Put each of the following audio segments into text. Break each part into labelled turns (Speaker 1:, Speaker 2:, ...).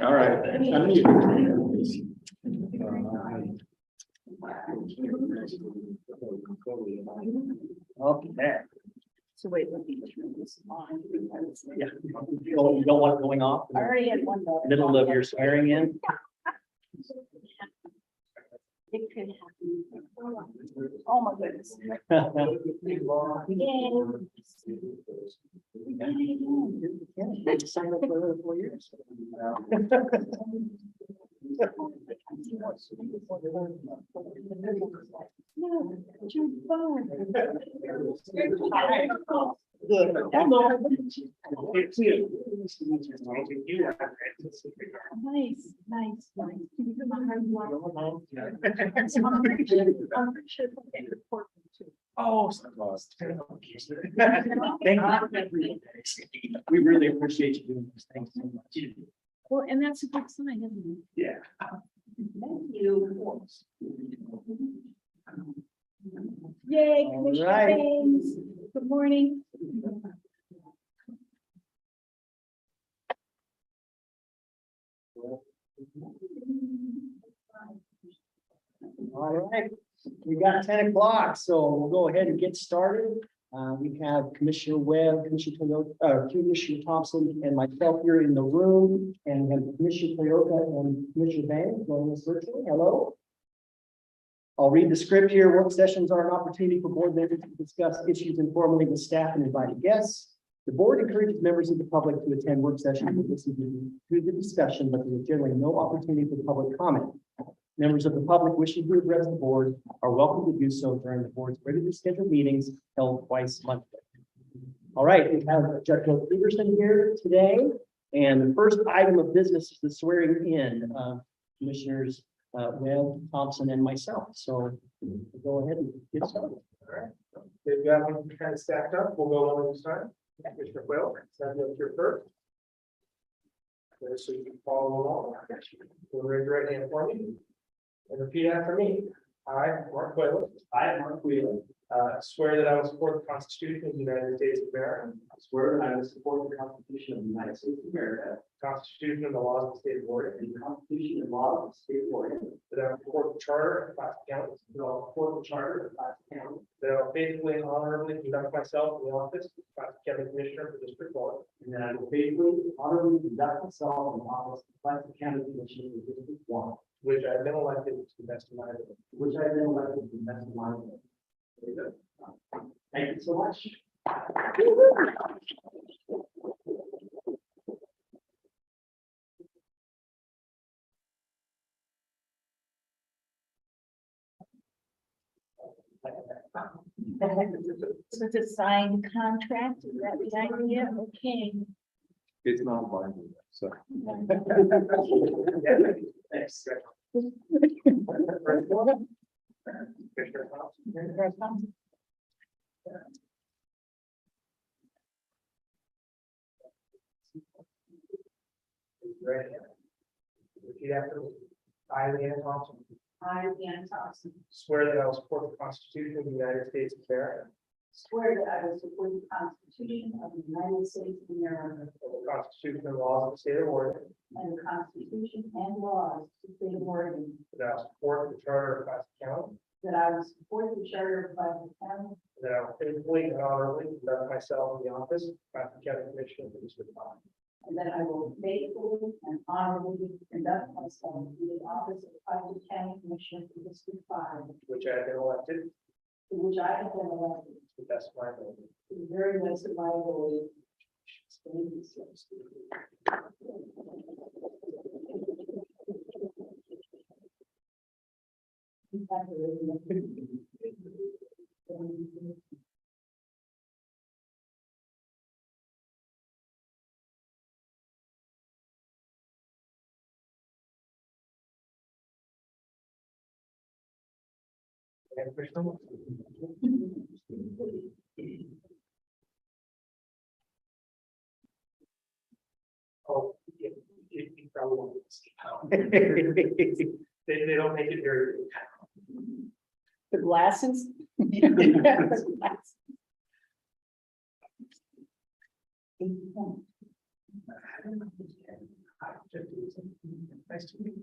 Speaker 1: All right. Okay.
Speaker 2: So wait, let me turn this on.
Speaker 3: Yeah, you don't want it going off in
Speaker 2: I
Speaker 3: the
Speaker 2: already had one.
Speaker 3: middle of your swearing in.
Speaker 2: It could happen. Oh, my goodness. Yay. We did it again.
Speaker 3: They signed up for another 4 years.
Speaker 2: No, you're fine.
Speaker 3: Good.
Speaker 2: Nice, nice, nice. Can you come on, how you want? I'm pretty sure they'll get report too.
Speaker 3: Oh. Thank you. We really appreciate you doing this. Thanks so much.
Speaker 2: Well, and that's a good sign, isn't it?
Speaker 3: Yeah.
Speaker 2: Thank you. Yay, Commissioner
Speaker 3: right.
Speaker 2: Haynes. Good morning.
Speaker 3: All right, we got 10 o'clock, so we'll go ahead and get started. We have Commissioner Webb, Commissioner Thompson, and myself here in the room, and we have Commissioner Toyota and Commissioner Banks joining us virtually. Hello. I'll read the script here. Work sessions are an opportunity for board members to discuss issues informally with staff and invited guests. The board encourages members of the public to attend work sessions and listen to the discussion, but there is generally no opportunity for public comment. Members of the public wishing to address the board are welcome to do so during the board's regularly scheduled meetings held twice monthly. All right, we have Judge Peterson here today, and the first item of business is the swearing in of Commissioners Webb, Thompson, and myself. So we'll go ahead and get started.
Speaker 4: All right. They've got them kind of stacked up. We'll go one at a time. Commissioner Quayle, stand up here first. Okay, so you can follow along. We'll raise your right hand for me and repeat after me. I, Mark Quayle. I, Mark Quayle. Swear that I will support the Constitution of the United States of America.
Speaker 3: Swear that I will support the Constitution of the United States of America,
Speaker 4: Constitution and the laws of the state of Oregon.
Speaker 3: and the Constitution and laws of the state of Oregon.
Speaker 4: That I will support the charter of Clatsop County.
Speaker 3: That I will support the charter of Clatsop County.
Speaker 4: That I will faithfully and honorably conduct myself in the office of Clatsop County Commissioner for District 1.
Speaker 3: And that I will faithfully, honorably conduct myself in the office of Clatsop County Commissioner for District 1,
Speaker 4: Which I have been elected to the best of my ability.
Speaker 3: which I have been elected to the best of my ability. Very good. Thank you so much.
Speaker 2: So it's a signed contract, is that the idea? Okay.
Speaker 1: It's not binding, so.
Speaker 4: Thanks. Commissioner Thompson. Right. Repeat after me. I, Leanne Thompson,
Speaker 2: I, Leanne Thompson,
Speaker 4: swear that I will support the Constitution of the United States of America,
Speaker 2: swear that I will support the Constitution of the United States of America
Speaker 4: the Constitution and laws of the state of Oregon,
Speaker 2: and the Constitution and laws of the state of Oregon,
Speaker 4: that I will support the charter of Clatsop County,
Speaker 2: that I will support the charter of Clatsop County,
Speaker 4: that I will faithfully and honorably conduct myself in the office of Clatsop County Commissioner for District 5.
Speaker 2: and that I will faithfully and honorably conduct myself in the office of Clatsop County Commissioner for District 5,
Speaker 4: Which I have been elected
Speaker 2: to which I have been elected
Speaker 4: to the best of my ability.
Speaker 2: to the very best of my ability. Thank you, sir.
Speaker 4: And Commissioner. Oh, yeah, you probably won't. They don't make it very.
Speaker 2: The glasses?
Speaker 4: Nice to meet you.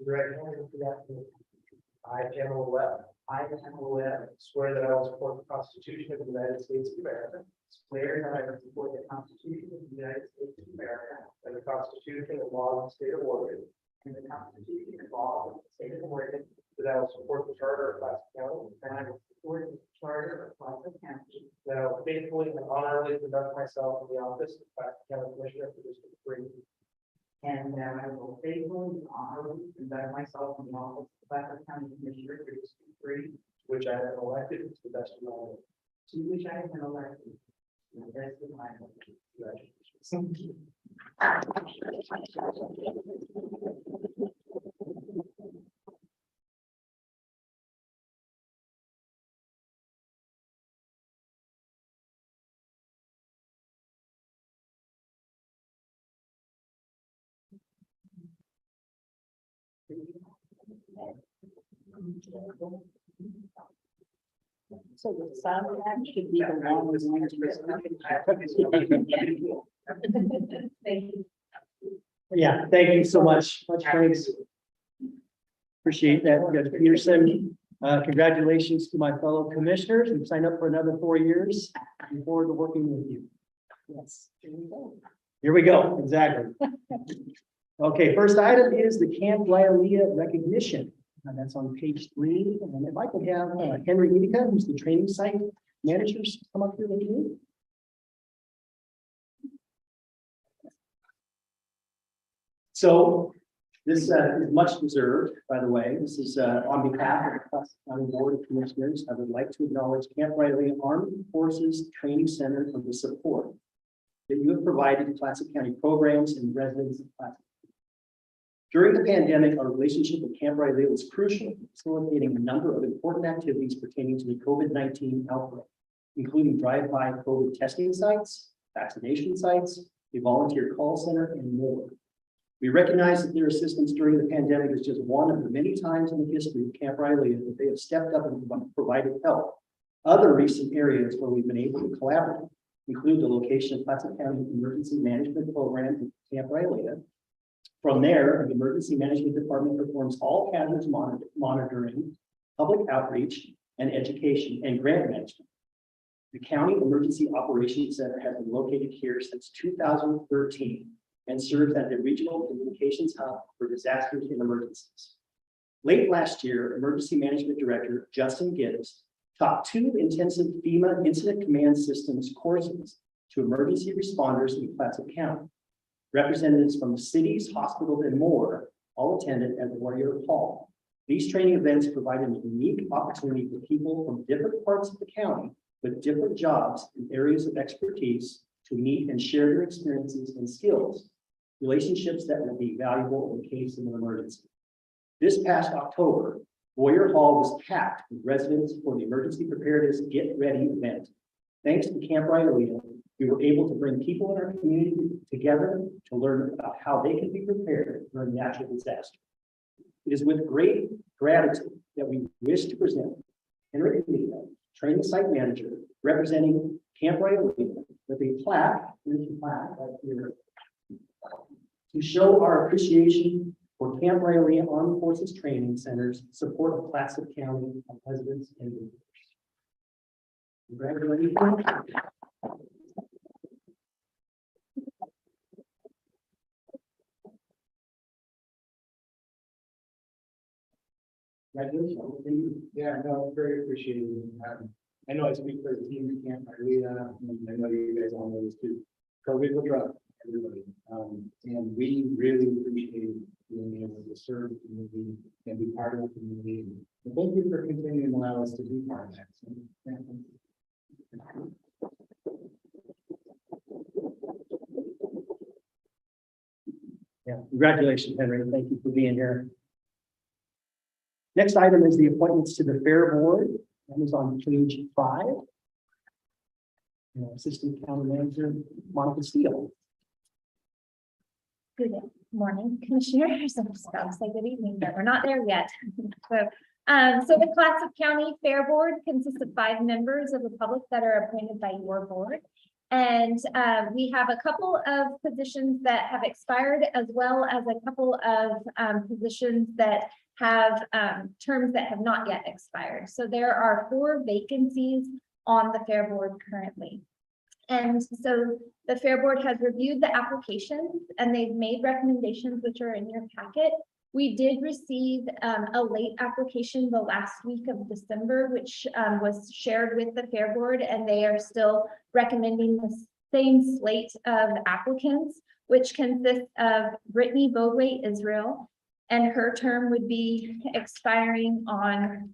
Speaker 4: Right. I, Pamela Webb,
Speaker 2: I, Pamela Webb,
Speaker 4: swear that I will support the Constitution of the United States of America
Speaker 2: swear that I will support the Constitution of the United States of America
Speaker 4: and the Constitution and laws of the state of Oregon,
Speaker 2: and the Constitution and laws of the state of Oregon,
Speaker 4: that I will support the charter of Clatsop County,
Speaker 2: and I will support the charter of Clatsop County,
Speaker 4: that I will faithfully and honorably conduct myself in the office of Clatsop County Commissioner for District 3,
Speaker 2: and that I will faithfully and honorably conduct myself in the office of Clatsop County Commissioner for District 3,
Speaker 4: to which I have been elected to the best of my ability.
Speaker 2: to which I have been elected. To the best of my ability.
Speaker 4: Congratulations.
Speaker 2: Thank you. So the sound effect should be the longest one. Thank you.
Speaker 3: Yeah, thank you so much. Much thanks. Appreciate that, Judge Peterson. Congratulations to my fellow commissioners who signed up for another 4 years. Looking forward to working with you.
Speaker 2: Yes, here we go.
Speaker 3: Here we go, exactly. Okay, first item is the Camp Wailea recognition. And that's on page 3. And if I could have Henry Edeka, who's the training site managers, come up here with me. So this is much deserved, by the way. This is on behalf of the Clatsop County Board of Commissioners. I would like to acknowledge Camp Wailea Armed Forces Training Center for the support that you have provided to Clatsop County programs and residents of Clatsop. During the pandemic, our relationship with Camp Wailea was crucial, facilitating a number of important activities pertaining to the COVID-19 outbreak, including drive-by COVID testing sites, vaccination sites, a volunteer call center, and more. We recognize that their assistance during the pandemic is just one of the many times in the history of Camp Wailea that they have stepped up and provided help. Other recent areas where we've been able to collaborate include the location of Clatsop County Emergency Management Program in Camp Wailea. From there, the Emergency Management Department performs all hazards monitoring, public outreach, and education and grant management. The County Emergency Operations Center has been located here since 2013 and serves as a regional communications hub for disasters and emergencies. Late last year, Emergency Management Director Justin Gibbs taught 2 intensive FEMA Incident Command Systems courses to emergency responders in Clatsop County. Representatives from cities, hospitals, and more all attended at Warrior Hall. These training events provided a unique opportunity for people from different parts of the county with different jobs and areas of expertise to meet and share their experiences and skills, relationships that will be valuable in case of an emergency. This past October, Warrior Hall was packed with residents for the Emergency Preparedness Get Ready event. Thanks to Camp Wailea, we were able to bring people in our community together to learn about how they can be prepared during natural disaster. It is with great gratitude that we wish to present Henry Edeka, training site manager, representing Camp Wailea, with a plaque, here's the plaque right here, to show our appreciation for Camp Wailea Armed Forces Training Center's support of Clatsop County residents and visitors. Congratulations.
Speaker 1: Yeah, no, very appreciated. I know I speak for the team at Camp Wailea, and I know you guys all know this too. COVID was rough, everybody. And we really appreciate being able to serve the community and be part of the community. And thank you for continuing to allow us to be part of that. So, yeah, thank you.
Speaker 3: Yeah, congratulations, Henry. Thank you for being here. Next item is the appointments to the Fair Board. That is on page 5. Assistant County Manager Monica Steele.
Speaker 5: Good morning, Commissioners. I'm just about to say good evening, but we're not there yet. So the Clatsop County Fair Board consists of 5 members of the public that are appointed by your board. And we have a couple of positions that have expired, as well as a couple of positions that have terms that have not yet expired. So there are 4 vacancies on the Fair Board currently. And so the Fair Board has reviewed the applications and they've made recommendations which are in your packet. We did receive a late application the last week of December, which was shared with the Fair Board, and they are still recommending the same slate of applicants, which consists of Brittany Bogway Israel, and her term would be expiring on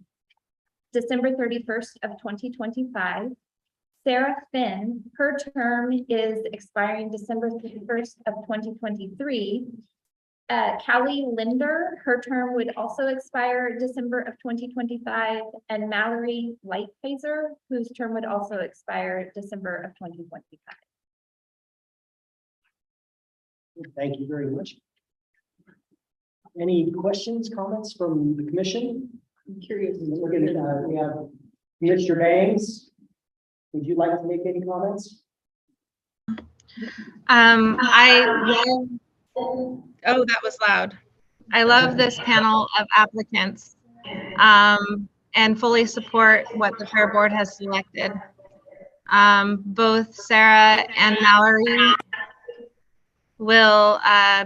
Speaker 5: December 31st of 2025. Sarah Finn, her term is expiring December 31st of 2023. Callie Linder, her term would also expire December of 2025, and Mallory Lighthizer, whose term would also expire December of 2025.
Speaker 3: Thank you very much. Any questions, comments from the commission?
Speaker 2: I'm curious.
Speaker 3: We're gonna, we have Mr. Bangs. Would you like to make any comments?
Speaker 6: Oh, that was loud. I love this panel of applicants and fully support what the Fair Board has selected. Both Sarah and Mallory will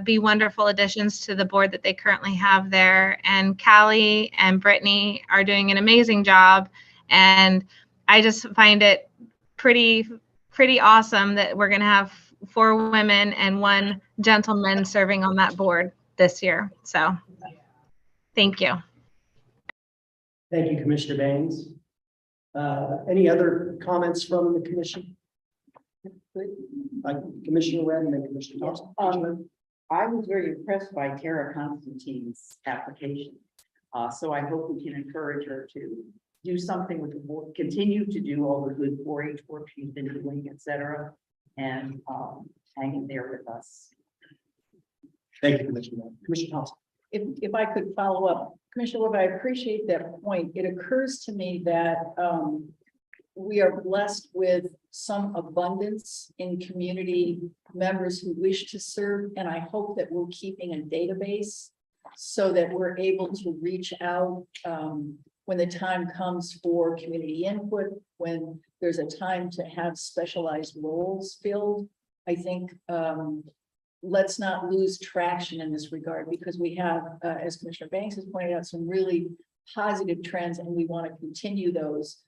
Speaker 6: be wonderful additions to the board that they currently have there. And Callie and Brittany are doing an amazing job. And I just find it pretty awesome that we're going to have 4 women and 1 gentleman serving on that board this year. So thank you.
Speaker 3: Thank you, Commissioner Bangs. Any other comments from the commission? Commissioner Webb and then Commissioner Thompson.
Speaker 7: I was very impressed by Tara Constantine's application. So I hope we can encourage her to do something with the board, continue to do all the good 4-H work she's been doing, et cetera, and hang in there with us.
Speaker 3: Thank you, Commissioner Webb. Commissioner Thompson.
Speaker 2: If I could follow up, Commissioner Webb, I appreciate that point. It occurs to me that we are blessed with some abundance in community members who wish to serve, and I hope that we're keeping a database so that we're able to reach out when the time comes for community input, when there's a time to have specialized roles filled. I think let's not lose traction in this regard, because we have, as Commissioner Banks has pointed out, some really positive trends, and we want to continue those.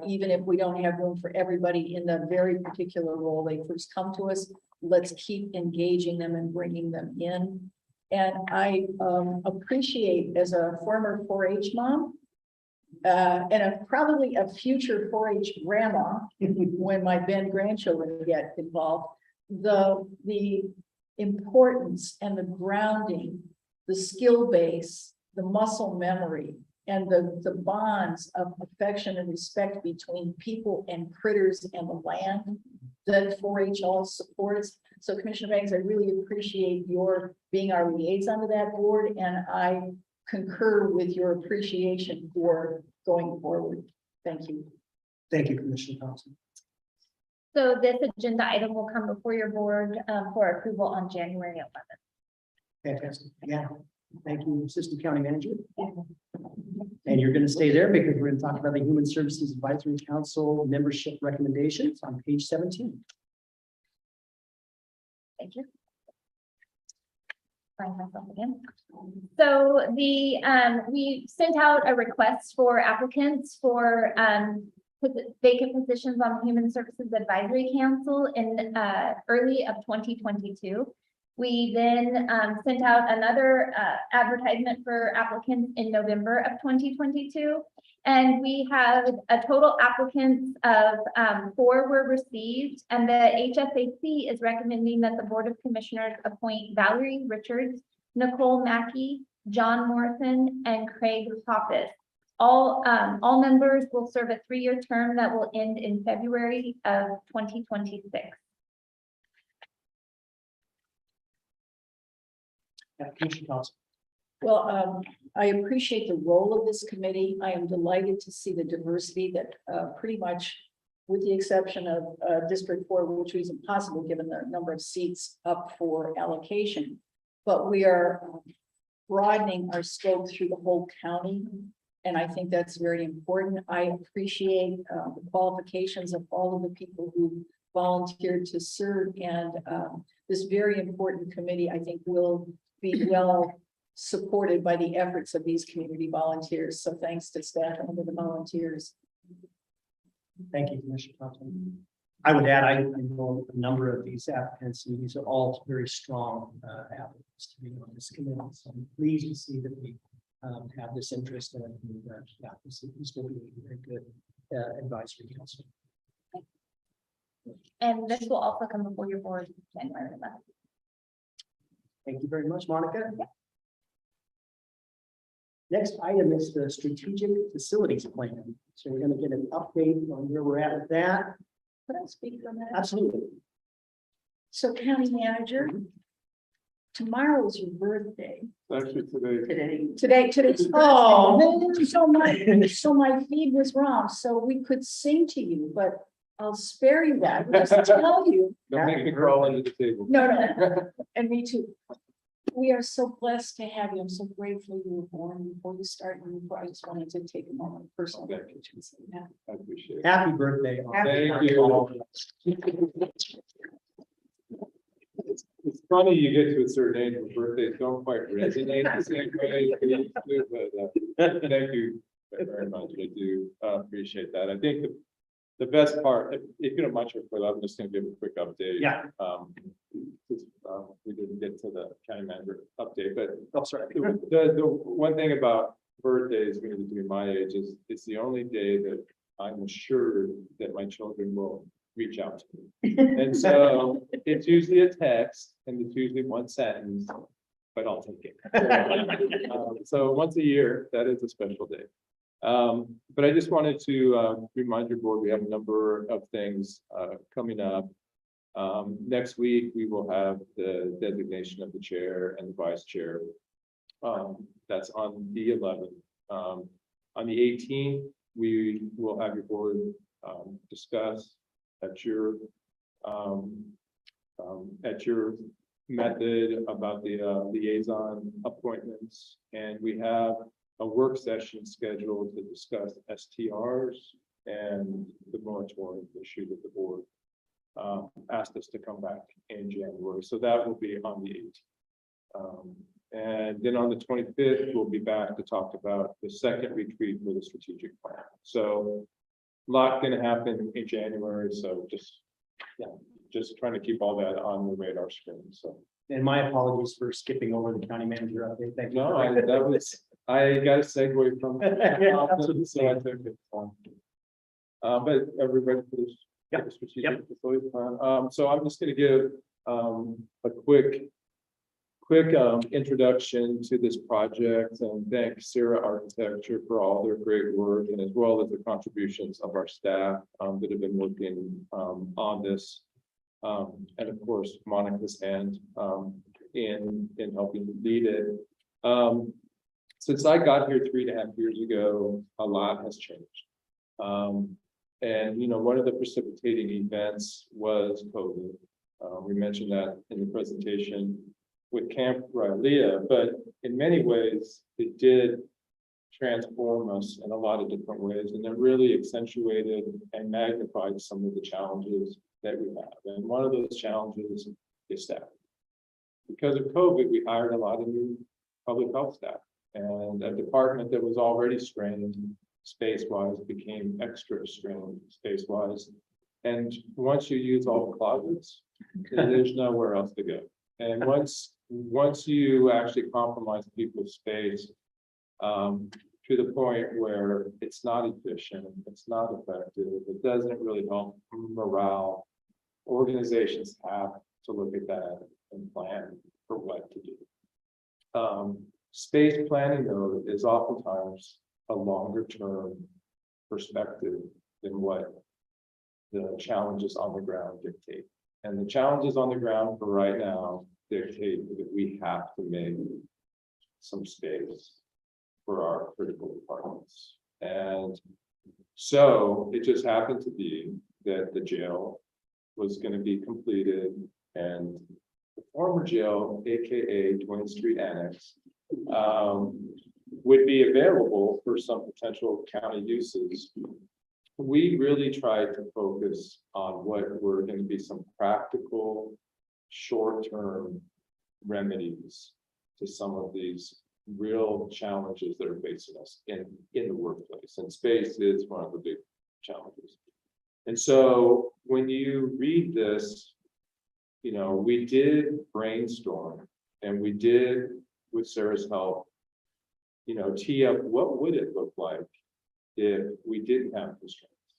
Speaker 2: Even if we don't have room for everybody in the very particular role they first come to us, let's keep engaging them and bringing them in. And I appreciate, as a former 4-H mom, and probably a future 4-H grandma, when my Ben grandchildren get involved, the importance and the grounding, the skill base, the muscle memory, and the bonds of affection and respect between people and critters and the land that 4-H all supports. So Commissioner Banks, I really appreciate your being our liaison to that board, and I concur with your appreciation for going forward. Thank you.
Speaker 3: Thank you, Commissioner Thompson.
Speaker 5: So this agenda item will come before your board for approval on January 11th.
Speaker 3: Fantastic. Yeah. Thank you, Assistant County Manager. And you're going to stay there because we're going to talk about the Human Services Advisory Council membership recommendations on page 17.
Speaker 5: Thank you. Find myself again. So we sent out a request for applicants for vacant positions on the Human Services Advisory Council in early of 2022. We then sent out another advertisement for applicants in November of 2022. And we had a total applicants of 4 were received, and the HSAC is recommending that the Board of Commissioners appoint Valerie Richards, Nicole Mackey, John Morrison, and Craig Hoppus. All members will serve a 3-year term that will end in February of 2026.
Speaker 3: Commissioner Thompson.
Speaker 2: Well, I appreciate the role of this committee. I am delighted to see the diversity that pretty much, with the exception of District 4, which was impossible given the number of seats up for allocation. But we are broadening our scope through the whole county. And I think that's very important. I appreciate the qualifications of all of the people who volunteered to serve. And this very important committee, I think, will be well supported by the efforts of these community volunteers. So thanks to staff and to the volunteers.
Speaker 3: Thank you, Commissioner Thompson. I would add, I know a number of these applicants, and these are all very strong applicants to be on this committee. So I'm pleased to see that we have this interest and yeah, this will be a very good advisory council.
Speaker 5: And this will also come before your board January 11th.
Speaker 3: Thank you very much, Monica. Next item is the strategic facilities plan. So we're going to get an update on where we're at with that.
Speaker 2: Could I speak on that?
Speaker 3: Absolutely.
Speaker 2: So county manager, tomorrow is your birthday.
Speaker 1: Actually, today.
Speaker 2: Today's, oh, so my feed was wrong, so we could sing to you, but I'll spare you that, just tell you.
Speaker 1: Don't make me crawl under the table.
Speaker 2: No, and me too. We are so blessed to have you. I'm so grateful you were born before you started. I just wanted to take a moment personal.
Speaker 1: Okay.
Speaker 2: to say that.
Speaker 1: I appreciate it.
Speaker 3: Happy birthday.
Speaker 1: Thank you. It's funny you get to a certain age where birthdays don't quite resonate the same way. But thank you very much. I do appreciate that. I think the best part, if you don't mind, I'm just going to give a quick update.
Speaker 3: Yeah.
Speaker 1: We didn't get to the county manager update, but
Speaker 3: Oh, sorry.
Speaker 1: the one thing about birthdays, when you're doing my age, is it's the only day that I'm assured that my children will reach out to me. And so it's usually a text and it's usually one sentence, but I'll take it. So once a year, that is a special day. But I just wanted to remind your board, we have a number of things coming up. Next week, we will have the designation of the chair and the vice chair. That's on the 11th. On the 18th, we will have your board discuss at your method about the liaison appointments, and we have a work session scheduled to discuss STRs and the moratorium issue that the board asked us to come back in January. So that will be on the 18th. And then on the 25th, we'll be back to talk about the second retreat for the strategic plan. So a lot going to happen in January. So just trying to keep all that on the radar screen. So.
Speaker 3: And my apologies for skipping over the county manager update. Thank you.
Speaker 1: No, I got a segue from.
Speaker 3: Yeah, absolutely.
Speaker 1: So I took it. But are we ready for this?
Speaker 3: Yep.
Speaker 1: Strategic facility plan. So I'm just going to give a quick introduction to this project and thank Sierra Architecture for all their great work, and as well as the contributions of our staff that have been working on this. And of course, Monica's hand in helping lead it. Since I got here 3.5 years ago, a lot has changed. And one of the precipitating events was COVID. We mentioned that in the presentation with Camp Rylea, but in many ways, it did transform us in a lot of different ways, and it really accentuated and magnified some of the challenges that we have. And one of those challenges is staff. Because of COVID, we hired a lot of new public health staff, and a department that was already strained space-wise became extra strained space-wise. And once you use all the closets, there's nowhere else to go. And once you actually compromise people's space to the point where it's not efficient, it's not effective, it doesn't really help morale, organizations have to look at that and plan for what to do. Space planning, though, is oftentimes a longer term perspective than what the challenges on the ground dictate. And the challenges on the ground for right now dictate that we have to make some space for our critical departments. And so it just happened to be that the jail was going to be completed, and the former jail, AKA 20th Street Annex,
Speaker 8: would be available for some potential county uses. We really tried to focus on what were going to be some practical, short-term remedies to some of these real challenges that are facing us in the workplace. And space is one of the big challenges. And so when you read this, we did brainstorm, and we did, with Sarah's help, tee up what would it look like if we didn't have constraints,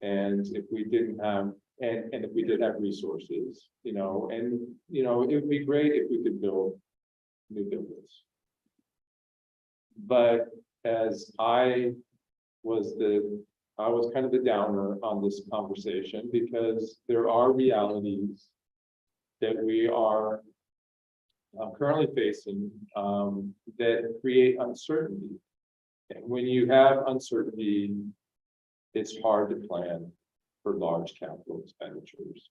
Speaker 8: and if we didn't have, and if we did have resources, it would be great if we could build new buildings. But as I was kind of the downer on this conversation, because there are realities that we are currently facing that create uncertainty. And when you have uncertainty, it's hard to plan for large capital expenditures.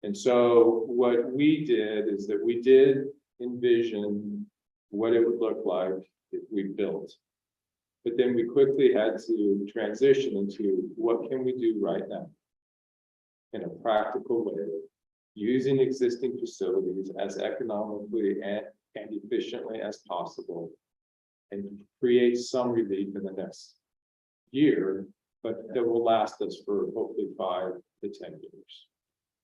Speaker 8: And so what we did is that we did envision what it would look like if we built. But then we quickly had to transition into what can we do right now in a practical way, using existing facilities as economically and efficiently as possible, and create some relief in the next year, but that will last us for hopefully 5 to 10 years.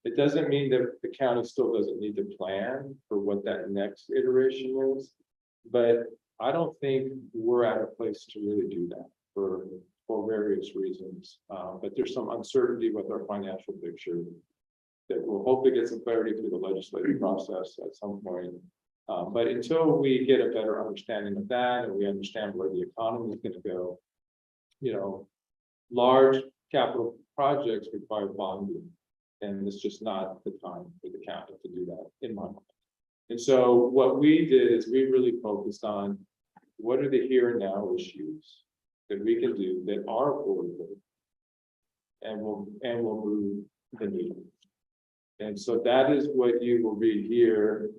Speaker 8: It doesn't mean that the county still doesn't need to plan for what that next iteration is, but I don't think we're at a place to really do that for various reasons. But there's some uncertainty with our financial picture that we'll hopefully get some clarity through the legislative process at some point. But until we get a better understanding of that, and we understand where the economy is going to go, large capital projects require bonding, and it's just not the time for the county to do that, in my mind. And so what we did is we really focused on what are the here and now issues that we can do that are affordable and will move the needle. And so that is what you will read here,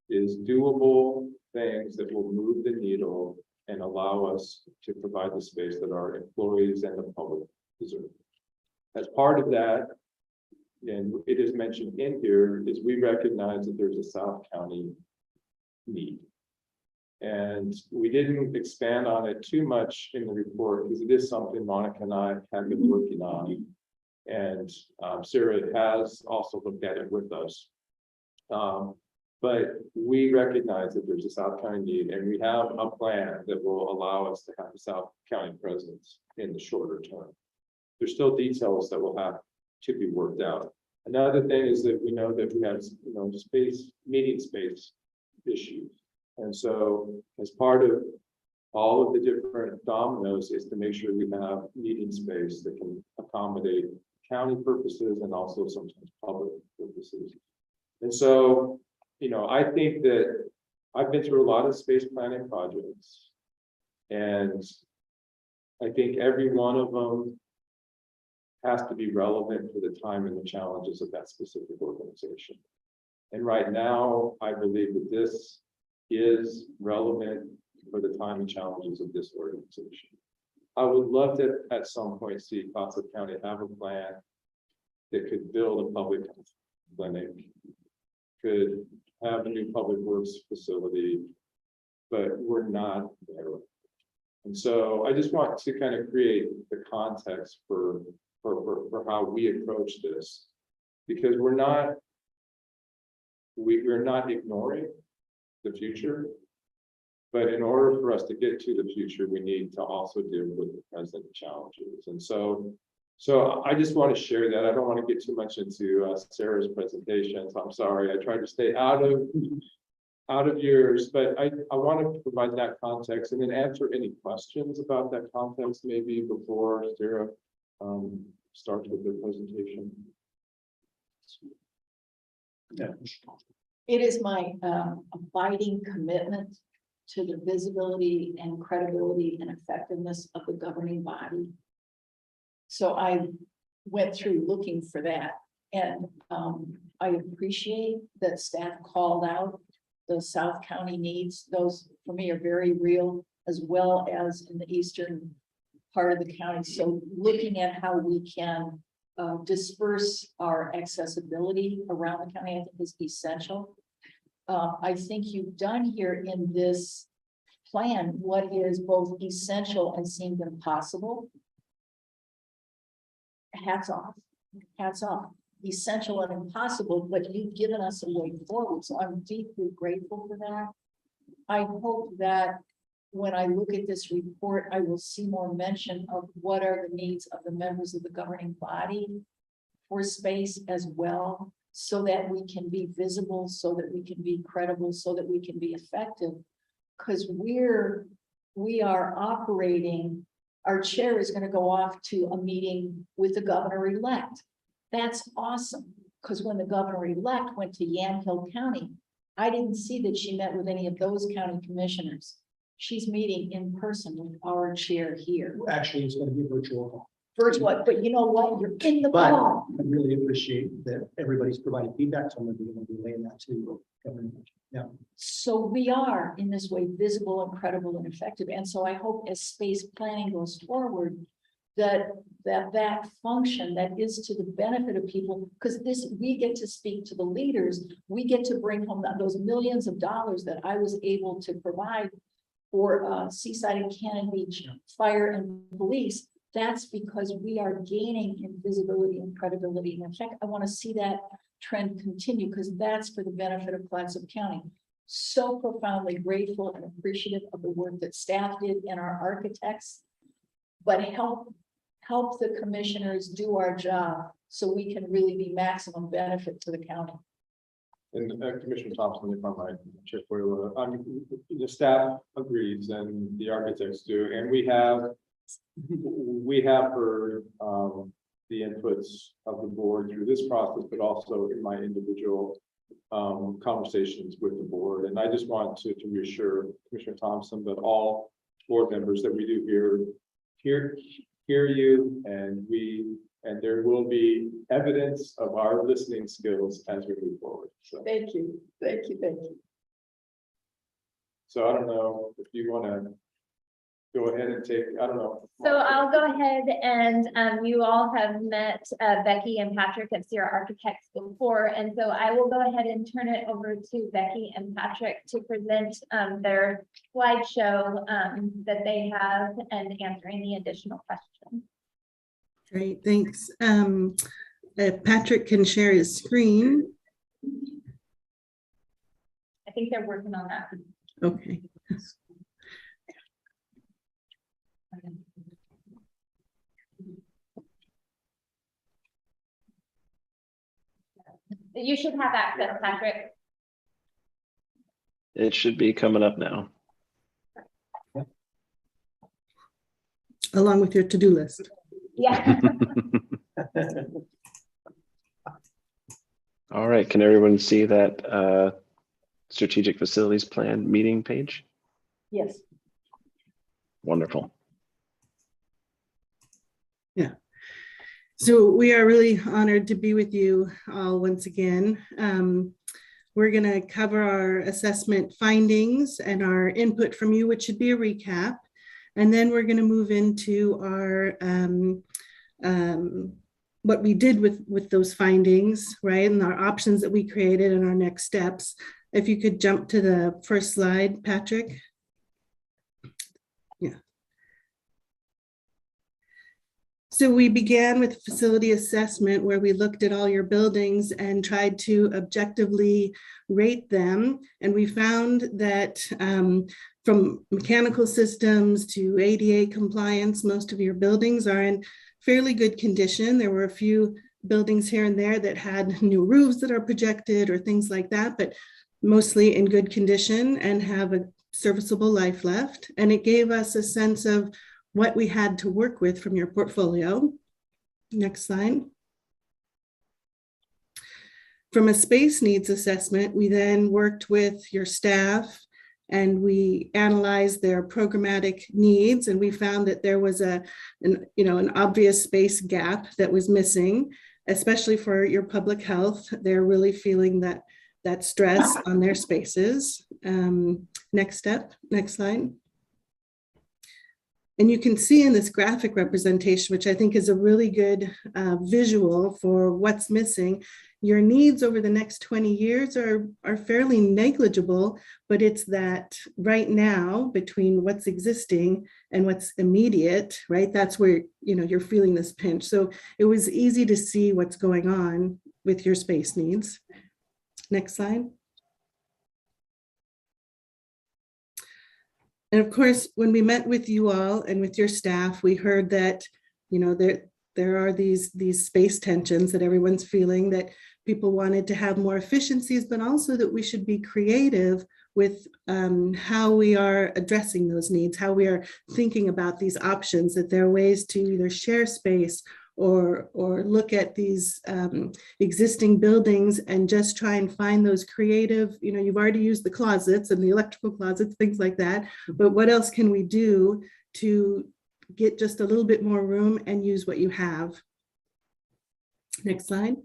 Speaker 8: is doable things that will move the needle and allow us to provide the space that our employees and the public deserve. As part of that, and it is mentioned in here, is we recognize that there's a South County need. And we didn't expand on it too much in the report because it is something Monica and I have been working on. And Sarah has also looked at it with us. But we recognize that there's a South County need, and we have a plan that will allow us to have a South County presence in the shorter term. There's still details that will have to be worked out. Another thing is that we know that we have, meeting space issues. And so as part of all of the different dominoes is to make sure we have meeting space that can accommodate county purposes and also sometimes public purposes. And so, I think that I've been through a lot of space planning projects, and I think every one of them has to be relevant to the time and the challenges of that specific organization. And right now, I believe that this is relevant for the time and challenges of this organization. I would love to, at some point, see Clatsop County have a plan that could build a public clinic, could have a new public works facility, but we're not there. And so I just want to kind of create the context for how we approach this, because we're not ignoring the future, but in order for us to get to the future, we need to also deal with the present challenges. And so I just want to share that. I don't want to get too much into Sarah's presentation, so I'm sorry. I tried to stay out of yours, but I want to provide that context and then answer any questions about that context maybe before Sarah starts with their presentation.
Speaker 3: Yeah.
Speaker 2: It is my abiding commitment to the visibility and credibility and effectiveness of the governing body. So I went through looking for that, and I appreciate that staff called out the South County needs. Those for me are very real, as well as in the eastern part of the county. So looking at how we can disperse our accessibility around the county, I think is essential. I think you've done here in this plan what is both essential and seemed impossible. Hats off, hats off. Essential and impossible, but you've given us a way forward, so I'm deeply grateful for that. I hope that when I look at this report, I will see more mention of what are the needs of the members of the governing body for space as well, so that we can be visible, so that we can be credible, so that we can be effective. Because we are operating, our chair is going to go off to a meeting with the governor-elect. That's awesome, because when the governor-elect went to Yamhill County, I didn't see that she met with any of those county commissioners. She's meeting in person with our chair here.
Speaker 3: Actually, it's gonna be virtual.
Speaker 2: Virtual, but you know what? You're in the
Speaker 3: But
Speaker 2: ball.
Speaker 3: I really appreciate that everybody's providing feedback, so I'm gonna be able to relay that to Governor. Yeah.
Speaker 2: So we are in this way visible and credible and effective. And so I hope as space planning goes forward, that function that is to the benefit of people, because we get to speak to the leaders, we get to bring home those millions of dollars that I was able to provide for Seaside and Cannon Beach Fire and Police. That's because we are gaining in visibility and credibility. And in fact, I want to see that trend continue, because that's for the benefit of Clatsop County. So profoundly grateful and appreciative of the work that staff did and our architects, but help the commissioners do our job so we can really be maximum benefit to the county.
Speaker 8: And Commissioner Thompson, if I might, Chair Foyle, the staff agrees and the architects do, and we have heard the inputs of the board through this process, but also in my individual conversations with the board. And I just want to reassure Commissioner Thompson that all board members that we do hear you, and there will be evidence of our listening skills as we move forward. So,
Speaker 2: Thank you, thank you, thank you.
Speaker 8: so I don't know if you want to go ahead and take, I don't know.
Speaker 5: So I'll go ahead and you all have met Becky and Patrick as your architects before. And so I will go ahead and turn it over to Becky and Patrick to present their slideshow that they have and answer any additional questions.
Speaker 9: Great, thanks. Patrick can share his screen.
Speaker 5: I think they're working on that.
Speaker 9: Okay.
Speaker 5: You should have access, Patrick.
Speaker 10: It should be coming up now.
Speaker 9: Along with your to-do list.
Speaker 5: Yeah.
Speaker 10: All right, can everyone see that strategic facilities plan meeting page?
Speaker 2: Yes.
Speaker 10: Wonderful.
Speaker 9: Yeah. So we are really honored to be with you all once again. We're going to cover our assessment findings and our input from you, which should be a recap. And then we're going to move into our what we did with those findings, right? And our options that we created and our next steps. If you could jump to the first slide, Patrick. Yeah. So we began with facility assessment, where we looked at all your buildings and tried to objectively rate them. And we found that from mechanical systems to ADA compliance, most of your buildings are in fairly good condition. There were a few buildings here and there that had new roofs that are projected or things like that, but mostly in good condition and have a serviceable life left. And it gave us a sense of what we had to work with from your portfolio. Next slide. From a space needs assessment, we then worked with your staff and we analyzed their programmatic needs, and we found that there was an obvious space gap that was missing, especially for your public health. They're really feeling that that stress on their spaces. Next step, next slide. And you can see in this graphic representation, which I think is a really good visual for what's missing, your needs over the next 20 years are fairly negligible, but it's that right now between what's existing and what's immediate, right? That's where, you know, you're feeling this pinch. So it was easy to see what's going on with your space needs. Next slide. And of course, when we met with you all and with your staff, we heard that, you know, there are these space tensions that everyone's feeling, that people wanted to have more efficiencies, but also that we should be creative with how we are addressing those needs, how we are thinking about these options, that there are ways to either share space or look at these existing buildings and just try and find those creative, you know, you've already used the closets and the electrical closets, things like that, but what else can we do to get just a little bit more room and use what you have? Next slide.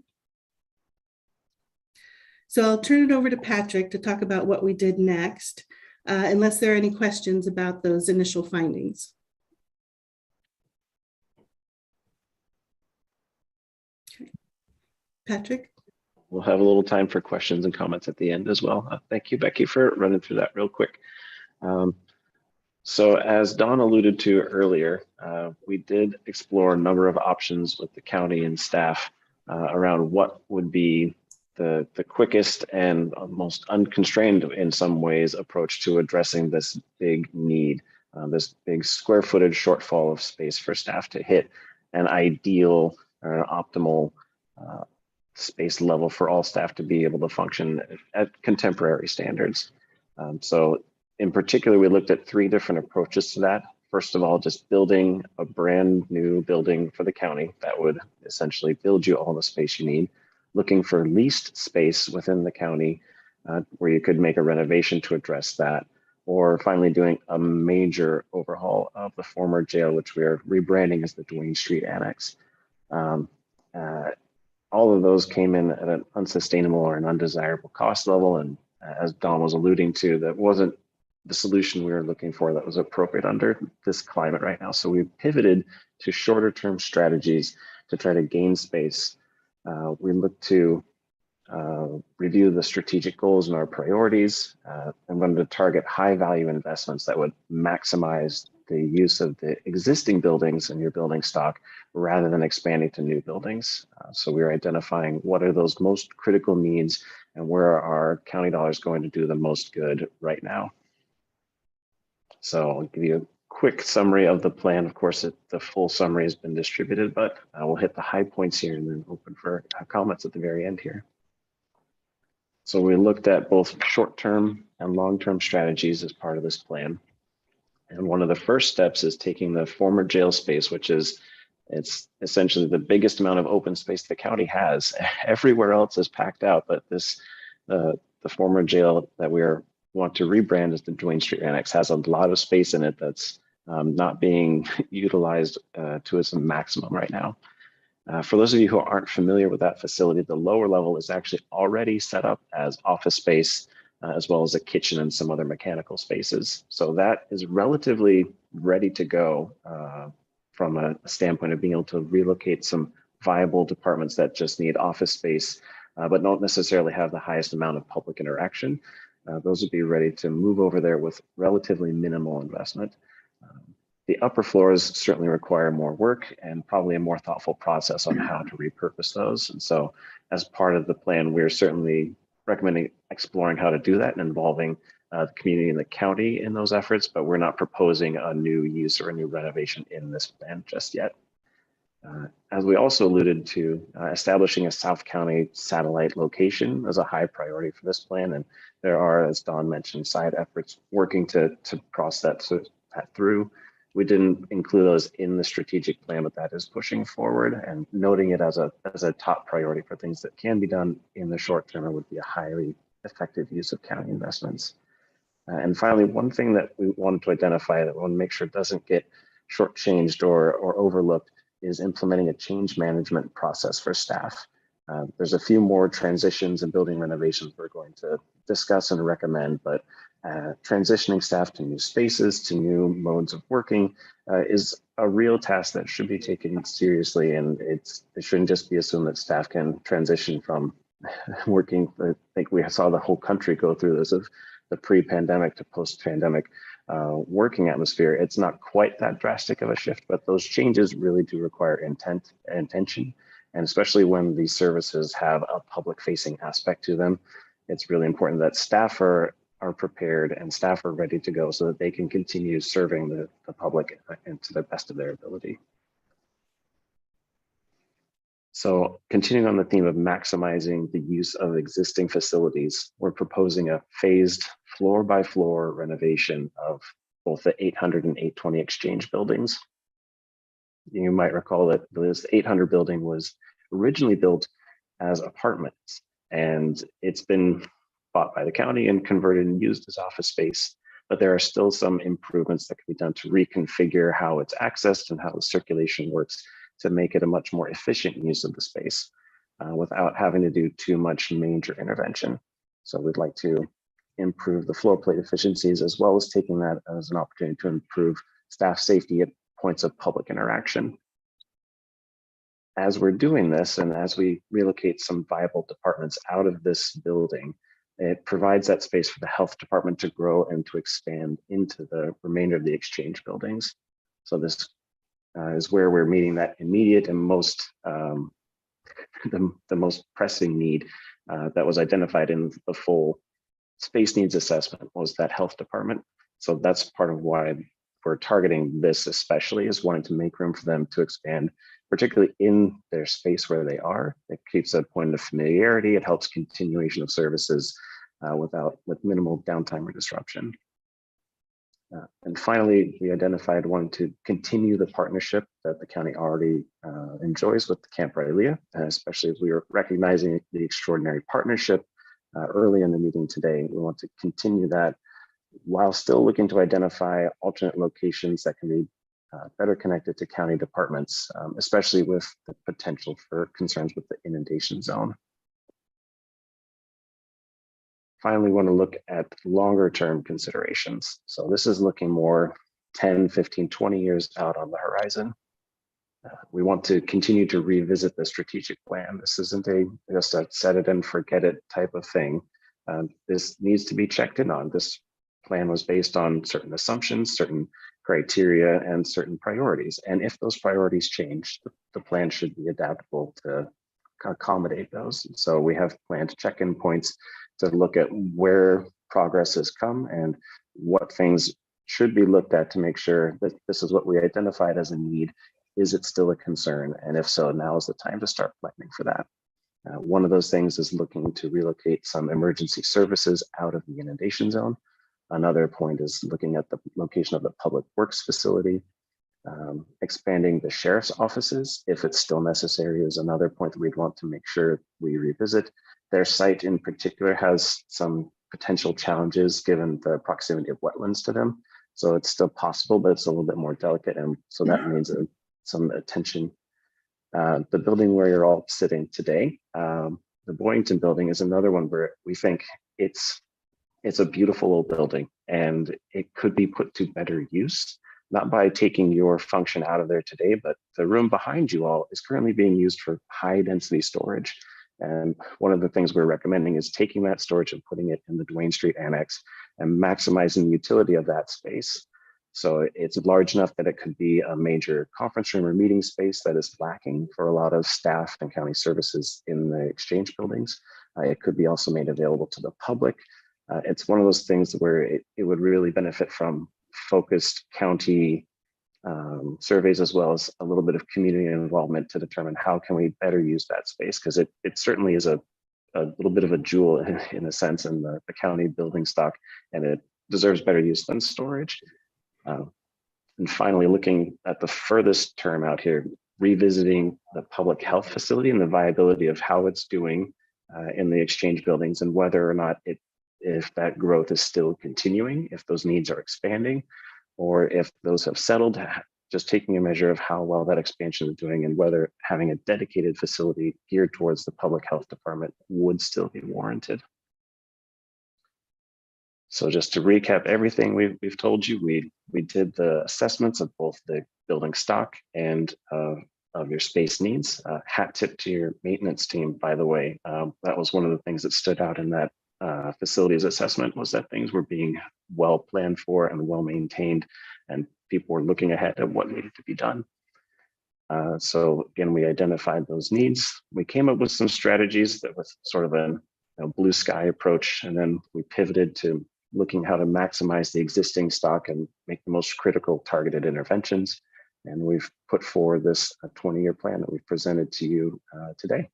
Speaker 9: So I'll turn it over to Patrick to talk about what we did next, unless there are any questions about those initial findings. Patrick?
Speaker 10: We'll have a little time for questions and comments at the end as well. Thank you, Becky, for running through that real quick. So as Don alluded to earlier, we did explore a number of options with the county and staff around what would be the quickest and most unconstrained in some ways approach to addressing this big need, this big square footage shortfall of space for staff to hit an ideal or an optimal space level for all staff to be able to function at contemporary standards. So in particular, we looked at 3 different approaches to that. First of all, just building a brand new building for the county that would essentially build you all the space you need. Looking for leased space within the county where you could make a renovation to address that. Or finally doing a major overhaul of the former jail, which we are rebranding as the Duane Street Annex. All of those came in at an unsustainable or an undesirable cost level. And as Don was alluding to, that wasn't the solution we were looking for that was appropriate under this climate right now. So we pivoted to shorter term strategies to try to gain space. We looked to review the strategic goals and our priorities. I'm going to target high value investments that would maximize the use of the existing buildings in your building stock rather than expanding to new buildings. So we're identifying what are those most critical needs and where are our county dollars going to do the most good right now. So I'll give you a quick summary of the plan. Of course, the full summary has been distributed, but we'll hit the high points here and then open for comments at the very end here. So we looked at both short-term and long-term strategies as part of this plan. And one of the first steps is taking the former jail space, which is, it's essentially the biggest amount of open space the county has. Everywhere else is packed out, but this, the former jail that we want to rebrand as the Duane Street Annex has a lot of space in it that's not being utilized to its maximum right now. For those of you who aren't familiar with that facility, the lower level is actually already set up as office space, as well as a kitchen and some other mechanical spaces. So that is relatively ready to go from a standpoint of being able to relocate some viable departments that just need office space, but don't necessarily have the highest amount of public interaction. Those would be ready to move over there with relatively minimal investment. The upper floors certainly require more work and probably a more thoughtful process on how to repurpose those. And so as part of the plan, we're certainly recommending exploring how to do that and involving the community and the county in those efforts, but we're not proposing a new use or a new renovation in this plan just yet. As we also alluded to, establishing a South County satellite location is a high priority for this plan. And there are, as Don mentioned, side efforts working to process that through. We didn't include those in the strategic plan, but that is pushing forward and noting it as a top priority for things that can be done in the short term and would be a highly effective use of county investments. And finally, one thing that we wanted to identify that we want to make sure doesn't get shortchanged or overlooked is implementing a change management process for staff. There's a few more transitions and building renovations we're going to discuss and recommend, but transitioning staff to new spaces, to new modes of working is a real task that should be taken seriously. And it shouldn't just be assumed that staff can transition from working. I think we saw the whole country go through this of the pre-pandemic to post-pandemic working atmosphere. It's not quite that drastic of a shift, but those changes really do require intent and intention. And especially when these services have a public-facing aspect to them, it's really important that staff are prepared and staff are ready to go so that they can continue serving the public and to the best of their ability. So continuing on the theme of maximizing the use of existing facilities, we're proposing a phased floor-by-floor renovation of both the 800 and 820 Exchange buildings. You might recall that this 800 building was originally built as apartments, and it's been bought by the county and converted and used as office space. But there are still some improvements that can be done to reconfigure how it's accessed and how the circulation works to make it a much more efficient use of the space without having to do too much major intervention. So we'd like to improve the floor plate efficiencies, as well as taking that as an opportunity to improve staff safety at points of public interaction. As we're doing this, and as we relocate some viable departments out of this building, it provides that space for the health department to grow and to expand into the remainder of the Exchange buildings. So this is where we're meeting that immediate and most the most pressing need that was identified in the full space needs assessment was that health department. So that's part of why we're targeting this, especially is wanting to make room for them to expand, particularly in their space where they are. It keeps a point of familiarity. It helps continuation of services with minimal downtime or disruption. And finally, we identified wanting to continue the partnership that the county already enjoys with Camp Rylea, especially as we are recognizing the extraordinary partnership early in the meeting today. We want to continue that while still looking to identify alternate locations that can be better connected to county departments, especially with the potential for concerns with the inundation zone. Finally, we want to look at longer term considerations. So this is looking more 10, 15, 20 years out on the horizon. We want to continue to revisit the strategic plan. This isn't just a set it and forget it type of thing. This needs to be checked in on. This plan was based on certain assumptions, certain criteria, and certain priorities. And if those priorities change, the plan should be adaptable to accommodate those. So we have planned check-in points to look at where progress has come and what things should be looked at to make sure that this is what we identified as a need. Is it still a concern? And if so, now is the time to start planning for that. One of those things is looking to relocate some emergency services out of the inundation zone. Another point is looking at the location of the public works facility. Expanding the sheriff's offices, if it's still necessary, is another point that we'd want to make sure we revisit. Their site in particular has some potential challenges given the proximity of wetlands to them. So it's still possible, but it's a little bit more delicate. And so that needs some attention. The building where you're all sitting today, the Boyington building, is another one where we think it's a beautiful old building and it could be put to better use, not by taking your function out of there today, but the room behind you all is currently being used for high density storage. And one of the things we're recommending is taking that storage and putting it in the Duane Street Annex and maximizing the utility of that space. So it's large enough that it could be a major conference room or meeting space that is lacking for a lot of staff and county services in the Exchange buildings. It could be also made available to the public. It's one of those things where it would really benefit from focused county surveys, as well as a little bit of community involvement to determine how can we better use that space, because it certainly is a little bit of a jewel in a sense in the county building stock, and it deserves better use than storage. And finally, looking at the furthest term out here, revisiting the public health facility and the viability of how it's doing in the Exchange buildings, and whether or not if that growth is still continuing, if those needs are expanding, or if those have settled, just taking a measure of how well that expansion is doing and whether having a dedicated facility geared towards the public health department would still be warranted. So just to recap everything we've told you, we did the assessments of both the building stock and of your space needs. Hat tip to your maintenance team, by the way. That was one of the things that stood out in that facilities assessment, was that things were being well planned for and well maintained, and people were looking ahead at what needed to be done. So again, we identified those needs. We came up with some strategies that was sort of a blue sky approach, and then we pivoted to looking how to maximize the existing stock and make the most critical targeted interventions. And we've put forward this 20-year plan that we've presented to you today.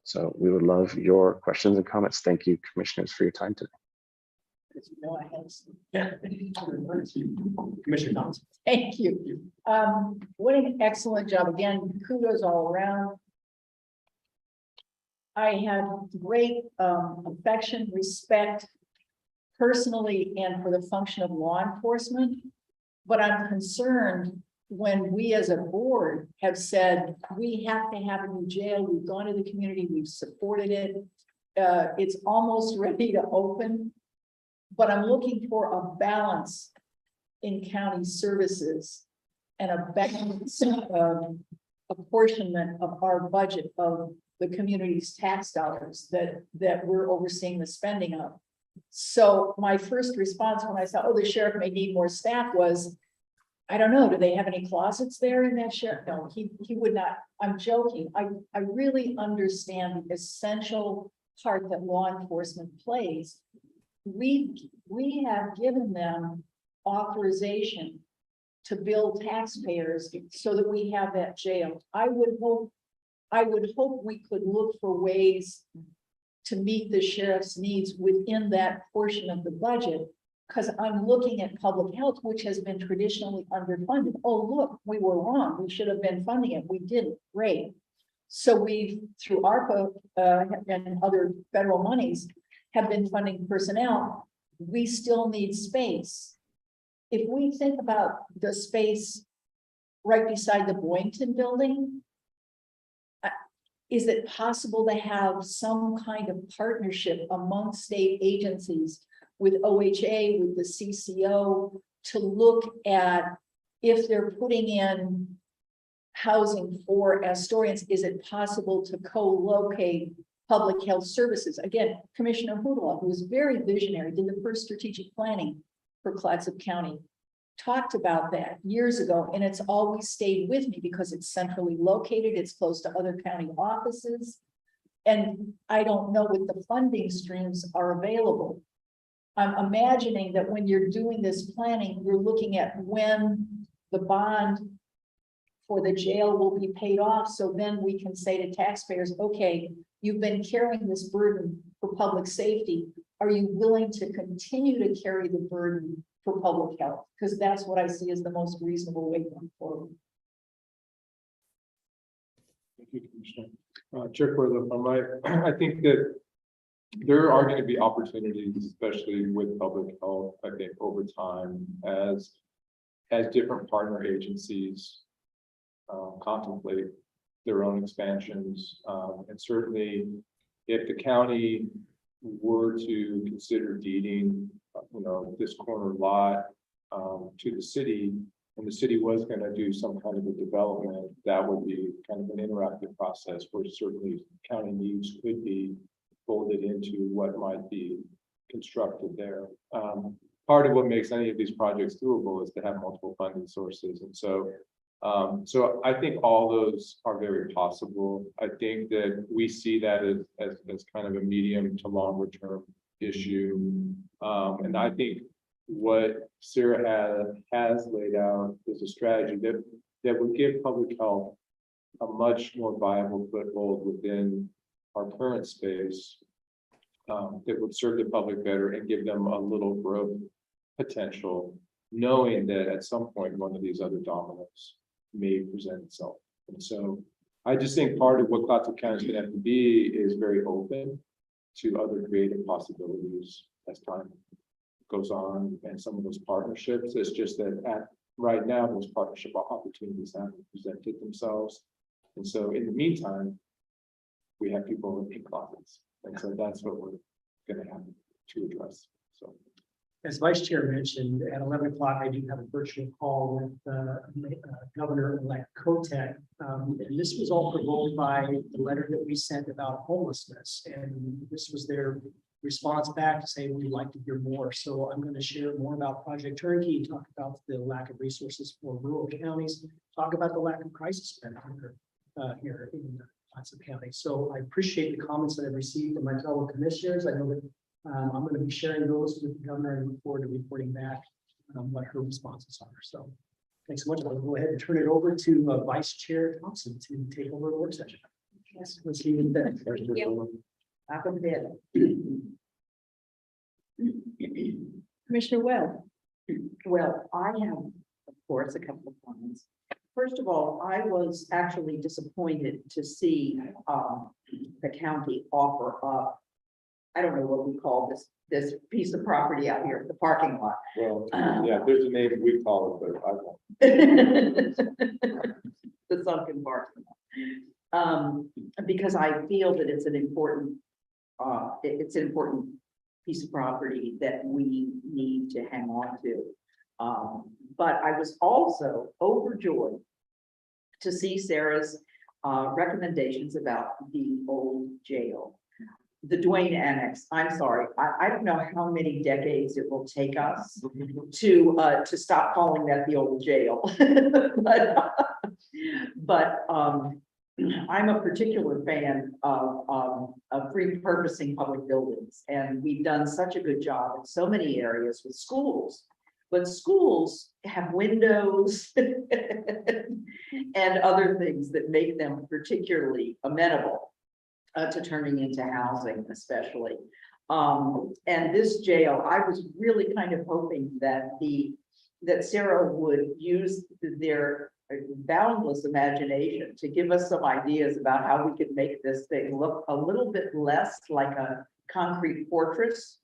Speaker 10: So we would love your questions and comments. Thank you, commissioners, for your time today.
Speaker 3: Commissioner Thompson.
Speaker 2: Thank you. What an excellent job. Again, kudos all around. I have great affection, respect, personally and for the function of law enforcement. But I'm concerned when we as a board have said, we have to have a new jail. We've gone to the community, we've supported it. It's almost ready to open. But I'm looking for a balance in county services and a balanced apportionment of our budget of the community's tax dollars that we're overseeing the spending of. So my first response when I saw, oh, the sheriff may need more staff was, I don't know, do they have any closets there in that sheriff? No, he would not. I'm joking. I really understand the essential part that law enforcement plays. We have given them authorization to bill taxpayers so that we have that jail. I would hope we could look for ways to meet the sheriff's needs within that portion of the budget, because I'm looking at public health, which has been traditionally underfunded. Oh, look, we were wrong. We should have been funding it. We didn't. Great. So we, through ARPA and other federal monies, have been funding personnel. We still need space. If we think about the space right beside the Boynton building, is it possible to have some kind of partnership among state agencies with OHA, with the CCO, to look at if they're putting in housing for Astorians, is it possible to co-locate public health services? Again, Commissioner Hudala, who was very visionary, did the first strategic planning for Clatsop County, talked about that years ago, and it's always stayed with me because it's centrally located, it's close to other county offices, and I don't know what the funding streams are available. I'm imagining that when you're doing this planning, you're looking at when the bond for the jail will be paid off, so then we can say to taxpayers, okay, you've been carrying this burden for public safety. Are you willing to continue to carry the burden for public health? Because that's what I see as the most reasonable way going forward.
Speaker 8: Thank you, Commissioner. Chair Coyle, I think that there are going to be opportunities, especially with public health, I think over time, as different partner agencies contemplate their own expansions. And certainly if the county were to consider deeding, this corner lot to the city, and the city was going to do some kind of a development, that would be kind of an interactive process where certainly county needs could be folded into what might be constructed there. Part of what makes any of these projects doable is to have multiple funding sources. And so I think all those are very possible. I think that we see that as kind of a medium to longer term issue. And I think what Sarah has laid out is a strategy that would give public health a much more viable foothold within our current space, that would serve the public better and give them a little growth potential, knowing that at some point one of these other dominoes may present itself. And so I just think part of what Clatsop County is going to have to be is very open to other creative possibilities as time goes on and some of those partnerships. It's just that right now, those partnership opportunities haven't presented themselves. And so in the meantime, we have people in closets. And so that's what we're gonna have to address. So.
Speaker 3: As Vice Chair mentioned, at 11 o'clock, I do have a virtual call with Governor-elect Kotek. And this was all provoked by the letter that we sent about homelessness. And this was their response back to say, we'd like to hear more. So I'm going to share more about Project Turnkey, talk about the lack of resources for rural counties, talk about the lack of crisis management here in lots of counties. So I appreciate the comments that I've received from my fellow commissioners. I know that I'm going to be sharing those with the governor and look forward to reporting back what her responses are. So thanks so much. I'll go ahead and turn it over to Vice Chair Thompson to take over the work session. Yes, let's see you then.
Speaker 7: Back on bed.
Speaker 2: Commissioner Webb.
Speaker 7: Well, I have, of course, a couple of comments. First of all, I was actually disappointed to see the county offer up. I don't know what we call this piece of property out here, the parking lot.
Speaker 8: Well, yeah, there's a name we call it, but I won't.
Speaker 7: The sunken parking lot. Because I feel that it's an important, piece of property that we need to hang on to. But I was also overjoyed to see Sarah's recommendations about the old jail. The Duane Annex, I'm sorry, I don't know how many decades it will take us to stop calling that the old jail. but I'm a particular fan of repurposing public buildings, and we've done such a good job in so many areas with schools. But schools have windows and other things that make them particularly amenable to turning into housing, especially. And this jail, I was really kind of hoping that Sarah would use their boundless imagination to give us some ideas about how we could make this thing look a little bit less like a concrete fortress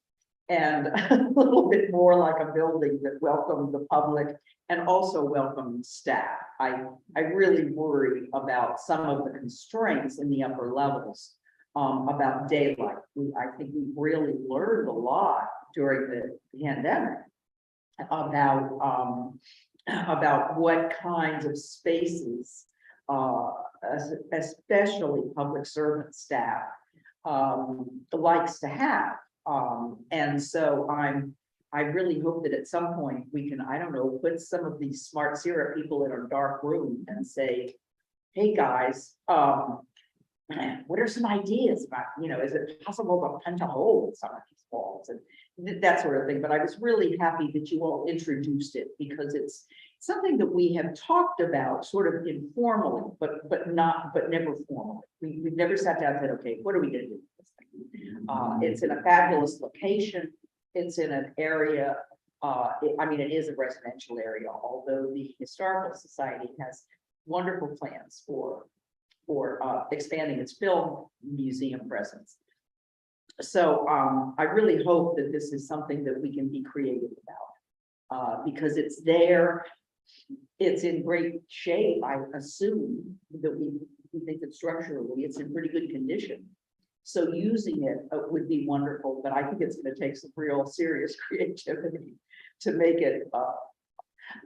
Speaker 7: and a little bit more like a building that welcomed the public and also welcomed staff. I really worry about some of the constraints in the upper levels about daylight. I think we really learned a lot during the pandemic about what kinds of spaces, especially public servant staff, likes to have. And so I really hope that at some point we can, I don't know, put some of these smart Sierra people in a dark room and say, hey guys, what are some ideas about, is it possible to punch a hole in some of these walls and that sort of thing. But I was really happy that you all introduced it because it's something that we have talked about sort of informally, but never formally. We've never sat down and said, okay, what are we going to do with this thing? It's in a fabulous location. It's in an area. It is a residential area, although the Historical Society has wonderful plans for expanding its film museum presence. So I really hope that this is something that we can be creative about because it's there. It's in great shape. I assume that we think that structurally it's in pretty good condition. So using it would be wonderful, but I think it's going to take some real serious creativity to make it.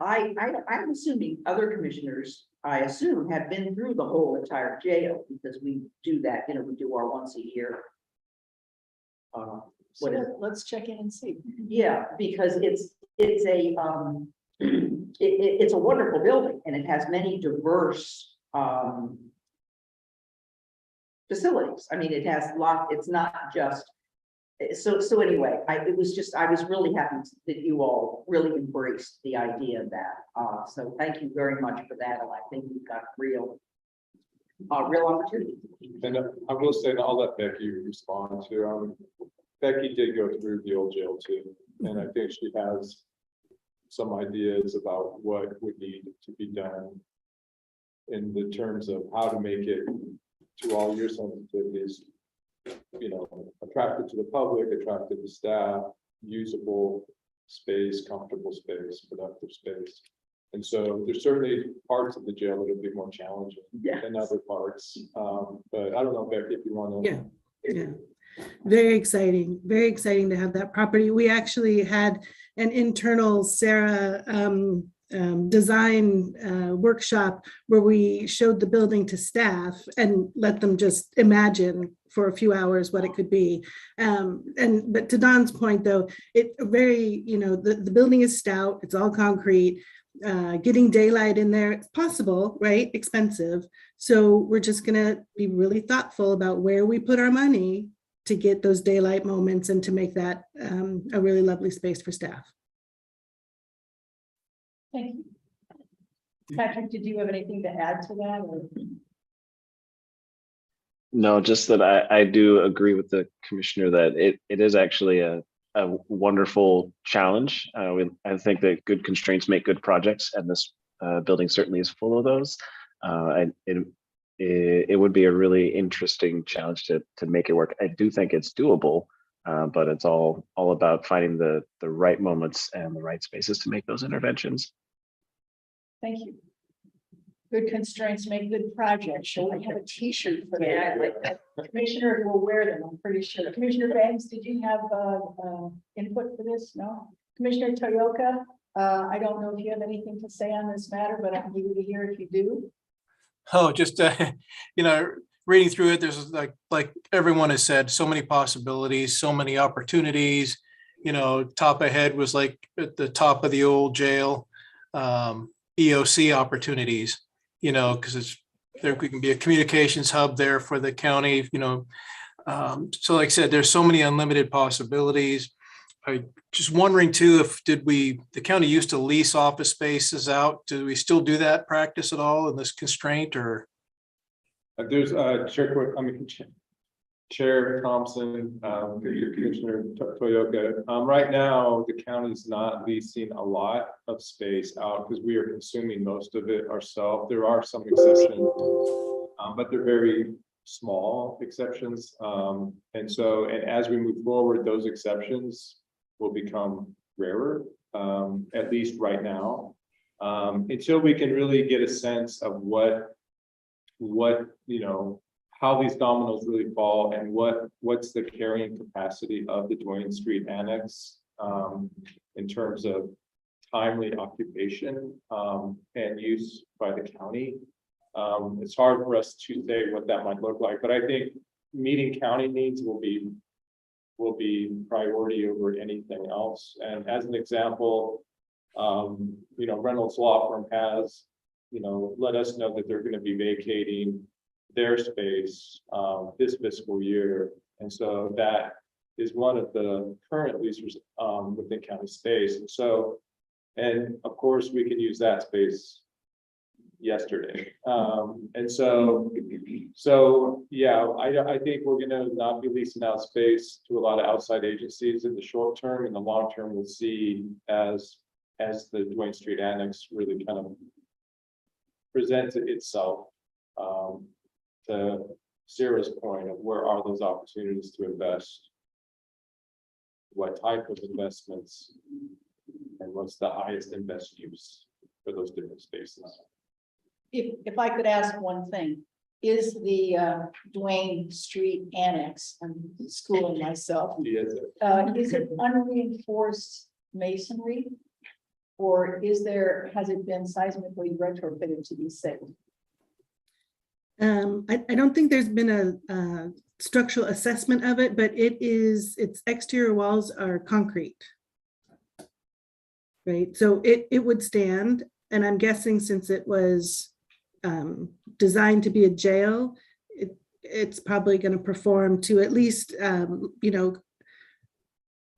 Speaker 7: I'm assuming other commissioners, I assume, have been through the whole entire jail because we do that. We do our once a year.
Speaker 2: Let's check in and see.
Speaker 7: Yeah, because it's a it's a wonderful building and it has many diverse facilities. It has it's not just so anyway, I was really happy that you all really embraced the idea of that. So thank you very much for that. And I think we've got real opportunity.
Speaker 8: And I will say, and I'll let Becky respond to, Becky did go through the old jail too. And I think she has some ideas about what would need to be done in the terms of how to make it, to all your sensitivities, attractive to the public, attractive to staff, usable space, comfortable space, productive space. And so there's certainly parts of the jail that will be more challenging
Speaker 7: Yeah.
Speaker 8: than other parts. But I don't know, Becky, if you want to.
Speaker 9: Yeah, yeah. Very exciting to have that property. We actually had an internal Sarah design workshop where we showed the building to staff and let them just imagine for a few hours what it could be. But to Don's point though, the building is stout, it's all concrete. Getting daylight in there, it's possible, right? Expensive. So we're just gonna be really thoughtful about where we put our money to get those daylight moments and to make that a really lovely space for staff.
Speaker 2: Thank you. Patrick, did you have anything to add to that? Or?
Speaker 10: No, just that I do agree with the commissioner that it is actually a wonderful challenge. I think that good constraints make good projects, and this building certainly is full of those. It would be a really interesting challenge to make it work. I do think it's doable, but it's all about finding the right moments and the right spaces to make those interventions.
Speaker 2: Thank you. Good constraints make good projects. Shall I have a T-shirt for that?
Speaker 7: Yeah, I like that.
Speaker 2: Commissioner will wear them, I'm pretty sure. Commissioner Banks, did you have input for this? No? Commissioner Toyoka, I don't know if you have anything to say on this matter, but I'm eager to hear if you do.
Speaker 4: Oh, just, reading through it, there's like everyone has said, so many possibilities, so many opportunities. Top ahead was like at the top of the old jail, EOC opportunities, because there can be a communications hub there for the county, so like I said, there's so many unlimited possibilities. I just wondering too, the county used to lease office spaces out? Do we still do that practice at all in this constraint, or?
Speaker 8: There's Chair Thompson, Commissioner Toyoka. Right now, the county's not leasing a lot of space out because we are consuming most of it ourselves. There are some exceptions, but they're very small exceptions. And as we move forward, those exceptions will become rarer, at least right now, until we can really get a sense of what how these dominoes really fall and what's the carrying capacity of the Duane Street Annex in terms of timely occupation and use by the county. It's hard for us to say what that might look like, but I think meeting county needs will be priority over anything else. And as an example, Reynolds Law Firm has let us know that they're going to be vacating their space this fiscal year. And so that is one of the current leases within county space. And of course, we can use that space yesterday. Yeah, I think we're going to not be leasing out space to a lot of outside agencies in the short term. In the long term, we'll see as the Duane Street Annex really kind of presents itself. To Sarah's point of where are those opportunities to invest? What type of investments? And what's the highest and best use for those different spaces?
Speaker 2: If I could ask one thing, is the Duane Street Annex, I'm schooling myself, is it unreinforced masonry? Or has it been seismically retrofitted to be safe?
Speaker 9: I don't think there's been a structural assessment of it, but its exterior walls are concrete. Right, so it would stand, and I'm guessing since it was designed to be a jail, it's probably going to perform to at least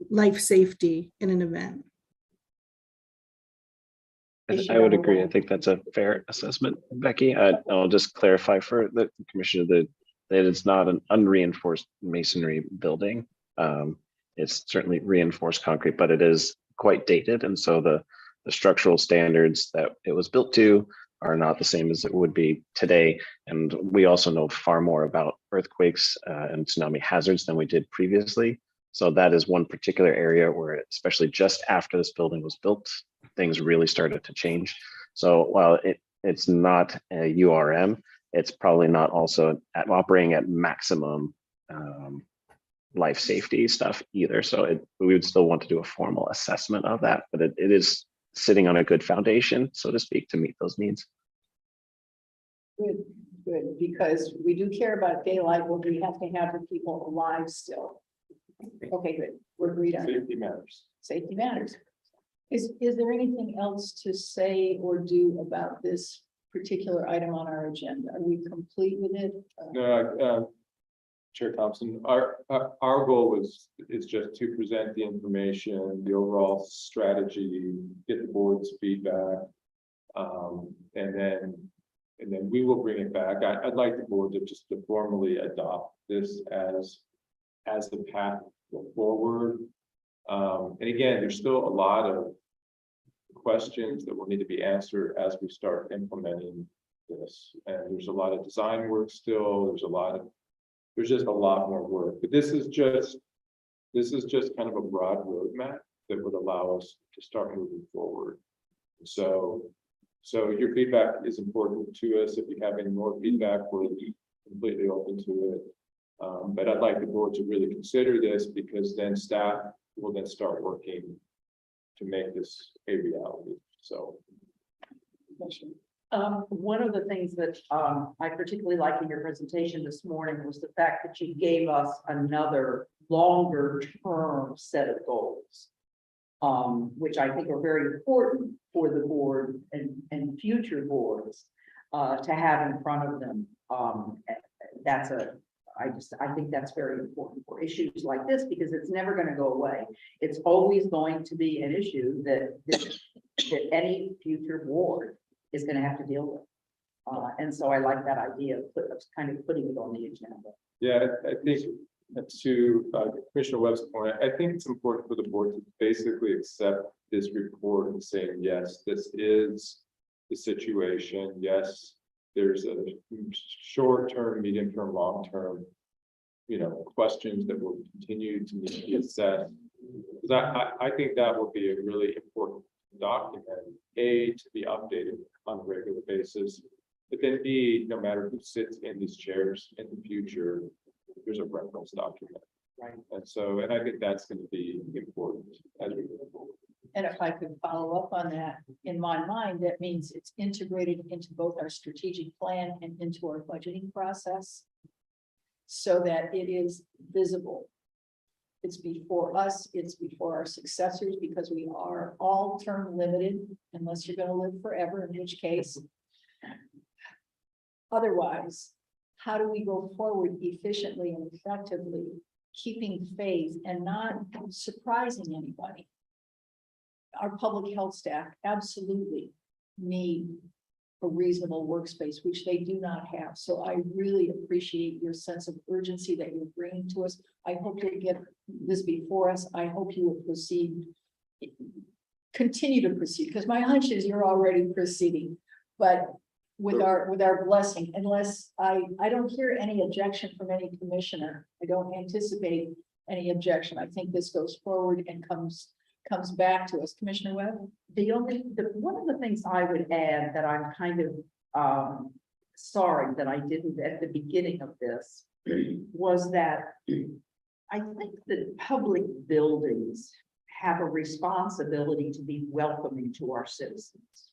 Speaker 9: life safety in an event.
Speaker 10: I would agree. I think that's a fair assessment, Becky. I'll just clarify for the commissioner that it's not an unreinforced masonry building. It's certainly reinforced concrete, but it is quite dated. And so the structural standards that it was built to are not the same as it would be today. And we also know far more about earthquakes and tsunami hazards than we did previously. So that is one particular area where, especially just after this building was built, things really started to change. So while it's not a URM, it's probably not also operating at maximum life safety stuff either. So we would still want to do a formal assessment of that, but it is sitting on a good foundation, so to speak, to meet those needs.
Speaker 2: Good, good, because we do care about daylight, but we have to have the people alive still. Okay, good, we're agreed on
Speaker 8: Safety matters.
Speaker 2: safety matters. Is there anything else to say or do about this particular item on our agenda? Are we complete with it?
Speaker 8: No, Chair Thompson, our goal is just to present the information, the overall strategy, get the board's feedback. And then we will bring it back. I'd like the board to formally adopt this as the path forward. And again, there's still a lot of questions that will need to be answered as we start implementing this. And there's a lot of design work still, there's just a lot more work, but this is just kind of a broad roadmap that would allow us to start moving forward. So your feedback is important to us. If you have any more feedback, we're completely open to it. But I'd like the board to really consider this, because then staff will then start working to make this a reality. So.
Speaker 7: One of the things that I particularly like in your presentation this morning was the fact that you gave us another longer term set of goals, which I think are very important for the board and future boards to have in front of them. I think that's very important for issues like this, because it's never going to go away. It's always going to be an issue that any future board is going to have to deal with. And so I like that idea of kind of putting it on the agenda.
Speaker 8: Yeah, I think to Commissioner Webb's point, I think it's important for the board to basically accept this report and saying, yes, this is the situation. Yes, there's a short-term, medium-term, long-term, questions that will continue to need to be assessed. Because I think that will be a really important document, A, to be updated on a regular basis, but then B, no matter who sits in these chairs in the future, there's a reference document.
Speaker 7: Right.
Speaker 8: And I think that's going to be important as we move forward.
Speaker 2: And if I could follow up on that, in my mind, that means it's integrated into both our strategic plan and into our budgeting process, so that it is visible. It's before us, it's before our successors, because we are all term limited, unless you're gonna live forever, in which case. Otherwise, how do we go forward efficiently and effectively, keeping faith and not surprising anybody? Our public health staff absolutely need a reasonable workspace, which they do not have. So I really appreciate your sense of urgency that you're bringing to us. I hope you get this before us. I hope you will continue to proceed, because my hunch is you're already proceeding, but with our blessing, unless I don't hear any objection from any commissioner. I don't anticipate any objection. I think this goes forward and comes back to us. Commissioner Webb?
Speaker 7: One of the things I would add that I'm kind of sorry that I didn't at the beginning of this was that I think that public buildings have a responsibility to be welcoming to our citizens.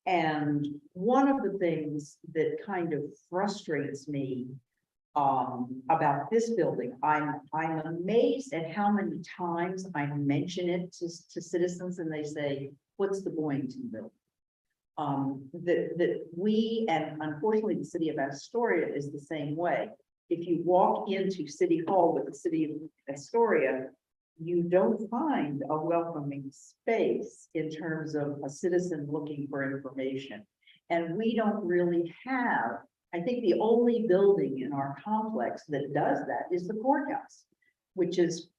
Speaker 7: And one of the things that kind of frustrates me about this building, I'm amazed at how many times I mention it to citizens and they say, what's the Boynton building? That we, and unfortunately the city of Astoria is the same way. If you walk into City Hall with the city of Astoria, you don't find a welcoming space in terms of a citizen looking for information. And we don't really have, I think the only building in our complex that does that is the courthouse, which is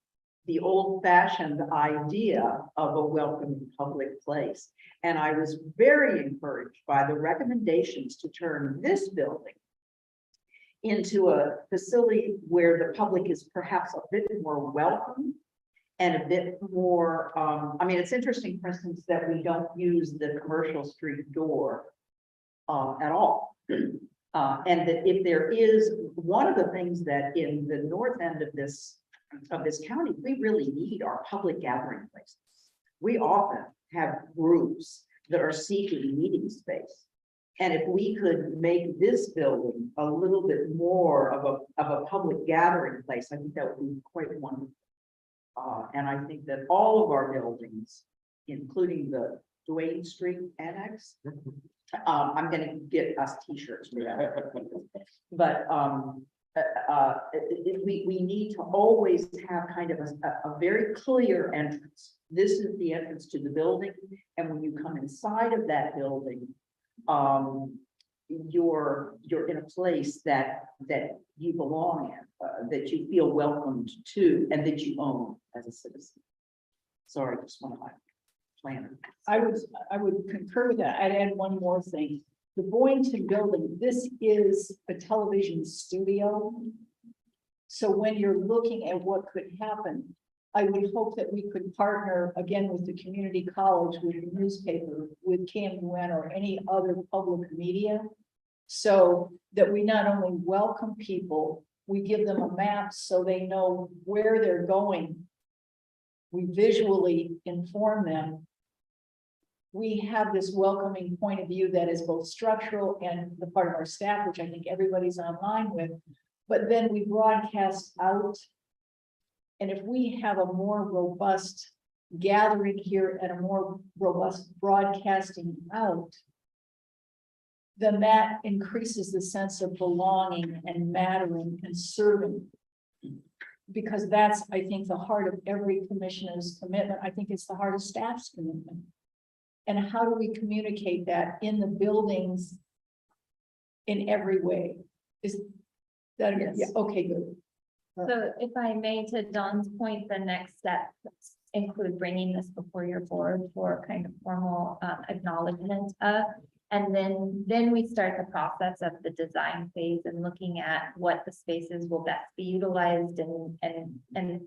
Speaker 7: the old-fashioned idea of a welcoming public place. And I was very encouraged by the recommendations to turn this building into a facility where the public is perhaps a bit more welcome and a bit more, I mean, it's interesting, for instance, that we don't use the commercial street door at all. And that if there is, one of the things that in the north end of this county, we really need are public gathering places. We often have groups that are seeking meeting space. And if we could make this building a little bit more of a public gathering place, I think that would be quite wonderful. And I think that all of our buildings, including the Duane Street Annex, I'm gonna get us t-shirts for that. But we need to always have kind of a very clear entrance. This is the entrance to the building, and when you come inside of that building, you're in a place that you belong in, that you feel welcomed to, and that you own as a citizen. Sorry, just one of my planners.
Speaker 2: I would concur with that. I'd add one more thing. The Boynton building, this is a television studio. So when you're looking at what could happen, I would hope that we could partner again with the community college, with the newspaper, with KMUN or any other public media. So that we not only welcome people, we give them a map so they know where they're going. We visually inform them. We have this welcoming point of view that is both structural and the part of our staff, which I think everybody's online with, but then we broadcast out. And if we have a more robust gathering here and a more robust broadcasting out, then that increases the sense of belonging and mattering and serving. Because that's, I think, the heart of every commissioner's commitment. I think it's the heart of staff's commitment. And how do we communicate that in the buildings in every way? Is that,
Speaker 5: Yes.
Speaker 2: yeah, okay, good.
Speaker 5: So if I may, to Dawn's point, the next step include bringing this before your board for kind of formal acknowledgement of. And then we start the process of the design phase and looking at what the spaces will best be utilized and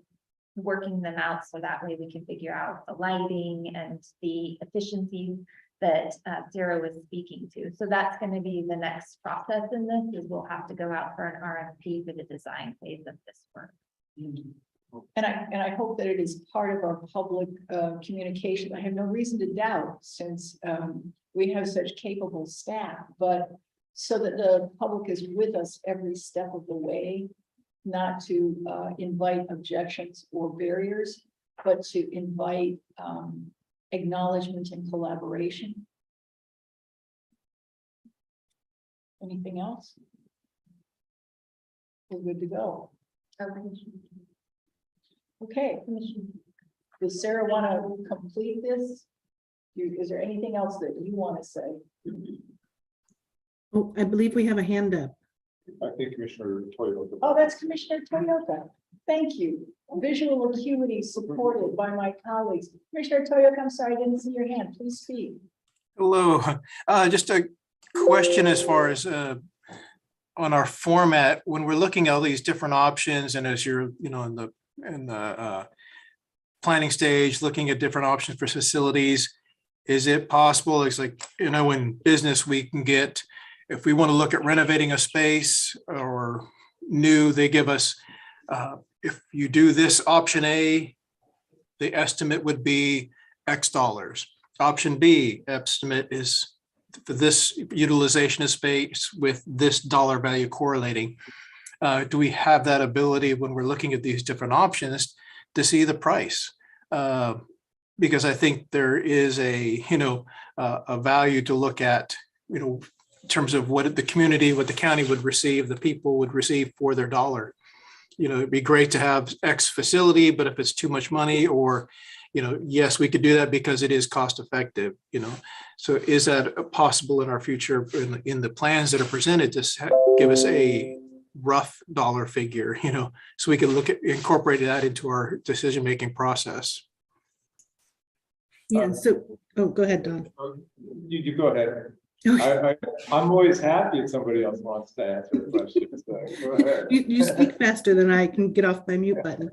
Speaker 5: working them out. So that way we can figure out the lighting and the efficiencies that Sarah was speaking to. So that's going to be the next process in this, is we'll have to go out for an RFP for the design phase of this work.
Speaker 2: And I hope that it is part of our public communication. I have no reason to doubt, since we have such capable staff, but so that the public is with us every step of the way, not to invite objections or barriers, but to invite acknowledgement and collaboration. Anything else? We're good to go. Okay. Does Sarah want to complete this? Is there anything else that you want to say?
Speaker 9: Oh, I believe we have a hand up.
Speaker 8: I think Commissioner Toyoka.
Speaker 2: Oh, that's Commissioner Toyoka. Thank you. Visual acuity supported by my colleagues. Commissioner Toyoka, I'm sorry, I didn't see your hand. Please speak.
Speaker 11: Hello, just a question as far as on our format, when we're looking at all these different options, and as you're, in the planning stage, looking at different options for facilities, is it possible, it's like, in business, we can get, if we want to look at renovating a space or new, they give us, if you do this option A, the estimate would be X dollars. Option B, estimate is for this utilization of space with this dollar value correlating. Do we have that ability when we're looking at these different options to see the price? Because I think there is a value to look at, in terms of what the community, what the county would receive, the people would receive for their dollar. It'd be great to have X facility, but if it's too much money, or, yes, we could do that because it is cost effective, So is that possible in our future in the plans that are presented, to give us a rough dollar figure, so we can incorporate that into our decision-making process?
Speaker 9: Yeah, so, oh, go ahead, Don.
Speaker 8: You go ahead.
Speaker 9: Okay.
Speaker 8: I'm always happy if somebody else wants to answer a question. So go ahead.
Speaker 9: You speak faster than I can get off my mute button.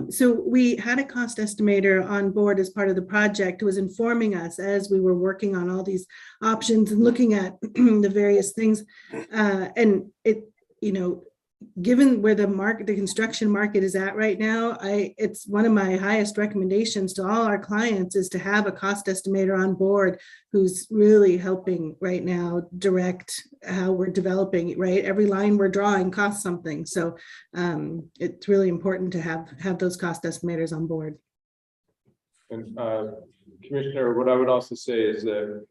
Speaker 9: So we had a cost estimator on board as part of the project who was informing us as we were working on all these options and looking at the various things. And it, you know, given where the market, the construction market is at right now, it's one of my highest recommendations to all our clients is to have a cost estimator on board who's really helping right now direct how we're developing, right? Every line we're drawing costs something. So it's really important to have those cost estimators on board.
Speaker 8: And Commissioner, what I would also say is that,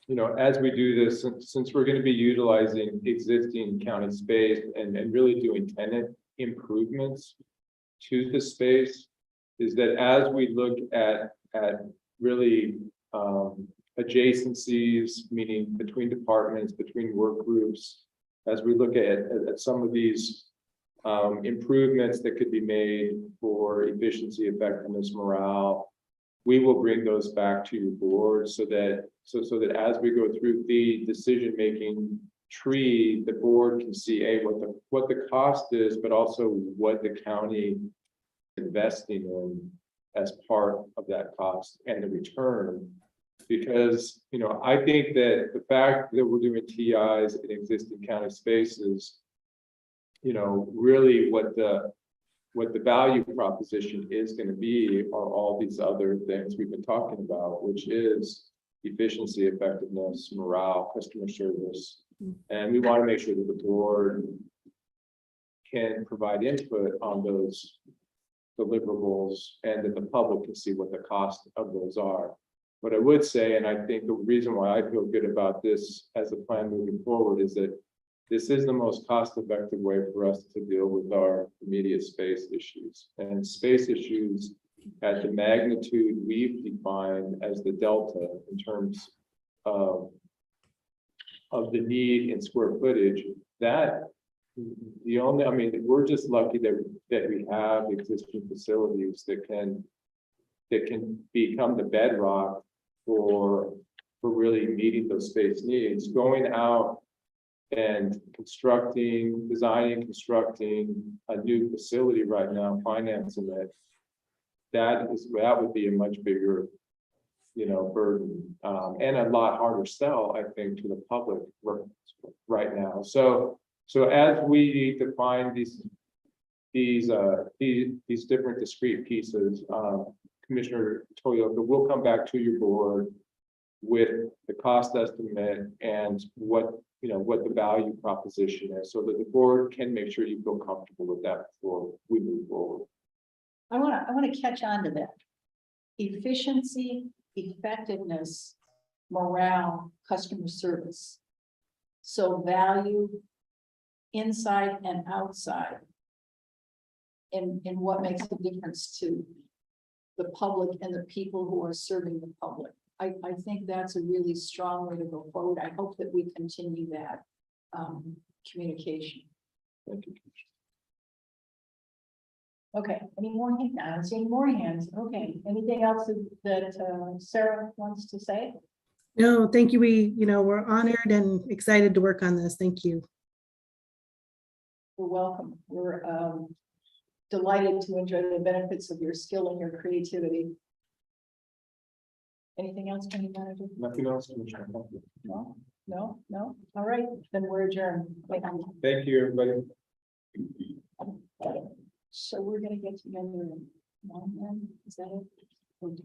Speaker 8: you know, as we do this, since we're going to be utilizing existing county space and really doing tenant improvements to the space, is that as we look at really adjacencies, meaning between departments, between work groups, as we look at some of these improvements that could be made for efficiency, effectiveness, morale, we will bring those back to your board so that as we go through the decision-making tree, the board can see what the cost is, but also what the county is investing in as part of that cost and the return. Because, you know, I think that the fact that we're doing TIs in existing county spaces, you know, really what the value proposition is going to be are all these other things we've been talking about, which is efficiency, effectiveness, morale, customer service. And we want to make sure that the board can provide input on those deliverables and that the public can see what the cost of those are. What I would say, and I think the reason why I feel good about this as a plan moving forward is that this is the most cost-effective way for us to deal with our immediate space issues. And space issues at the magnitude we've defined as the delta in terms of the need in square footage, that I mean, we're just lucky that we have existing facilities that can become the bedrock for really meeting those space needs. Going out and designing, constructing a new facility right now, financing it, that would be a much bigger, you know, burden and a lot harder sell, I think, to the public right now. So as we define these different discrete pieces, Commissioner Toyoka will come back to your board with the cost estimate and what the value proposition is, so that the board can make sure you feel comfortable with that before we move forward.
Speaker 2: I want to catch on to that. Efficiency, effectiveness, morale, customer service. So value inside and outside. And what makes the difference to the public and the people who are serving the public. I think that's a really strong way to go forward. I hope that we continue that communication.
Speaker 8: Thank you.
Speaker 2: Okay, any more hands? I'm seeing more hands. Okay, anything else that Sarah wants to say?
Speaker 9: No, thank you. We're honored and excited to work on this. Thank you.
Speaker 2: You're welcome. We're delighted to enjoy the benefits of your skill and your creativity. Anything else, County Manager?
Speaker 8: Nothing else, Commissioner.
Speaker 2: No. All right, then we're adjourned.
Speaker 8: Thank you, everybody.
Speaker 2: So we're gonna get together. Is that it?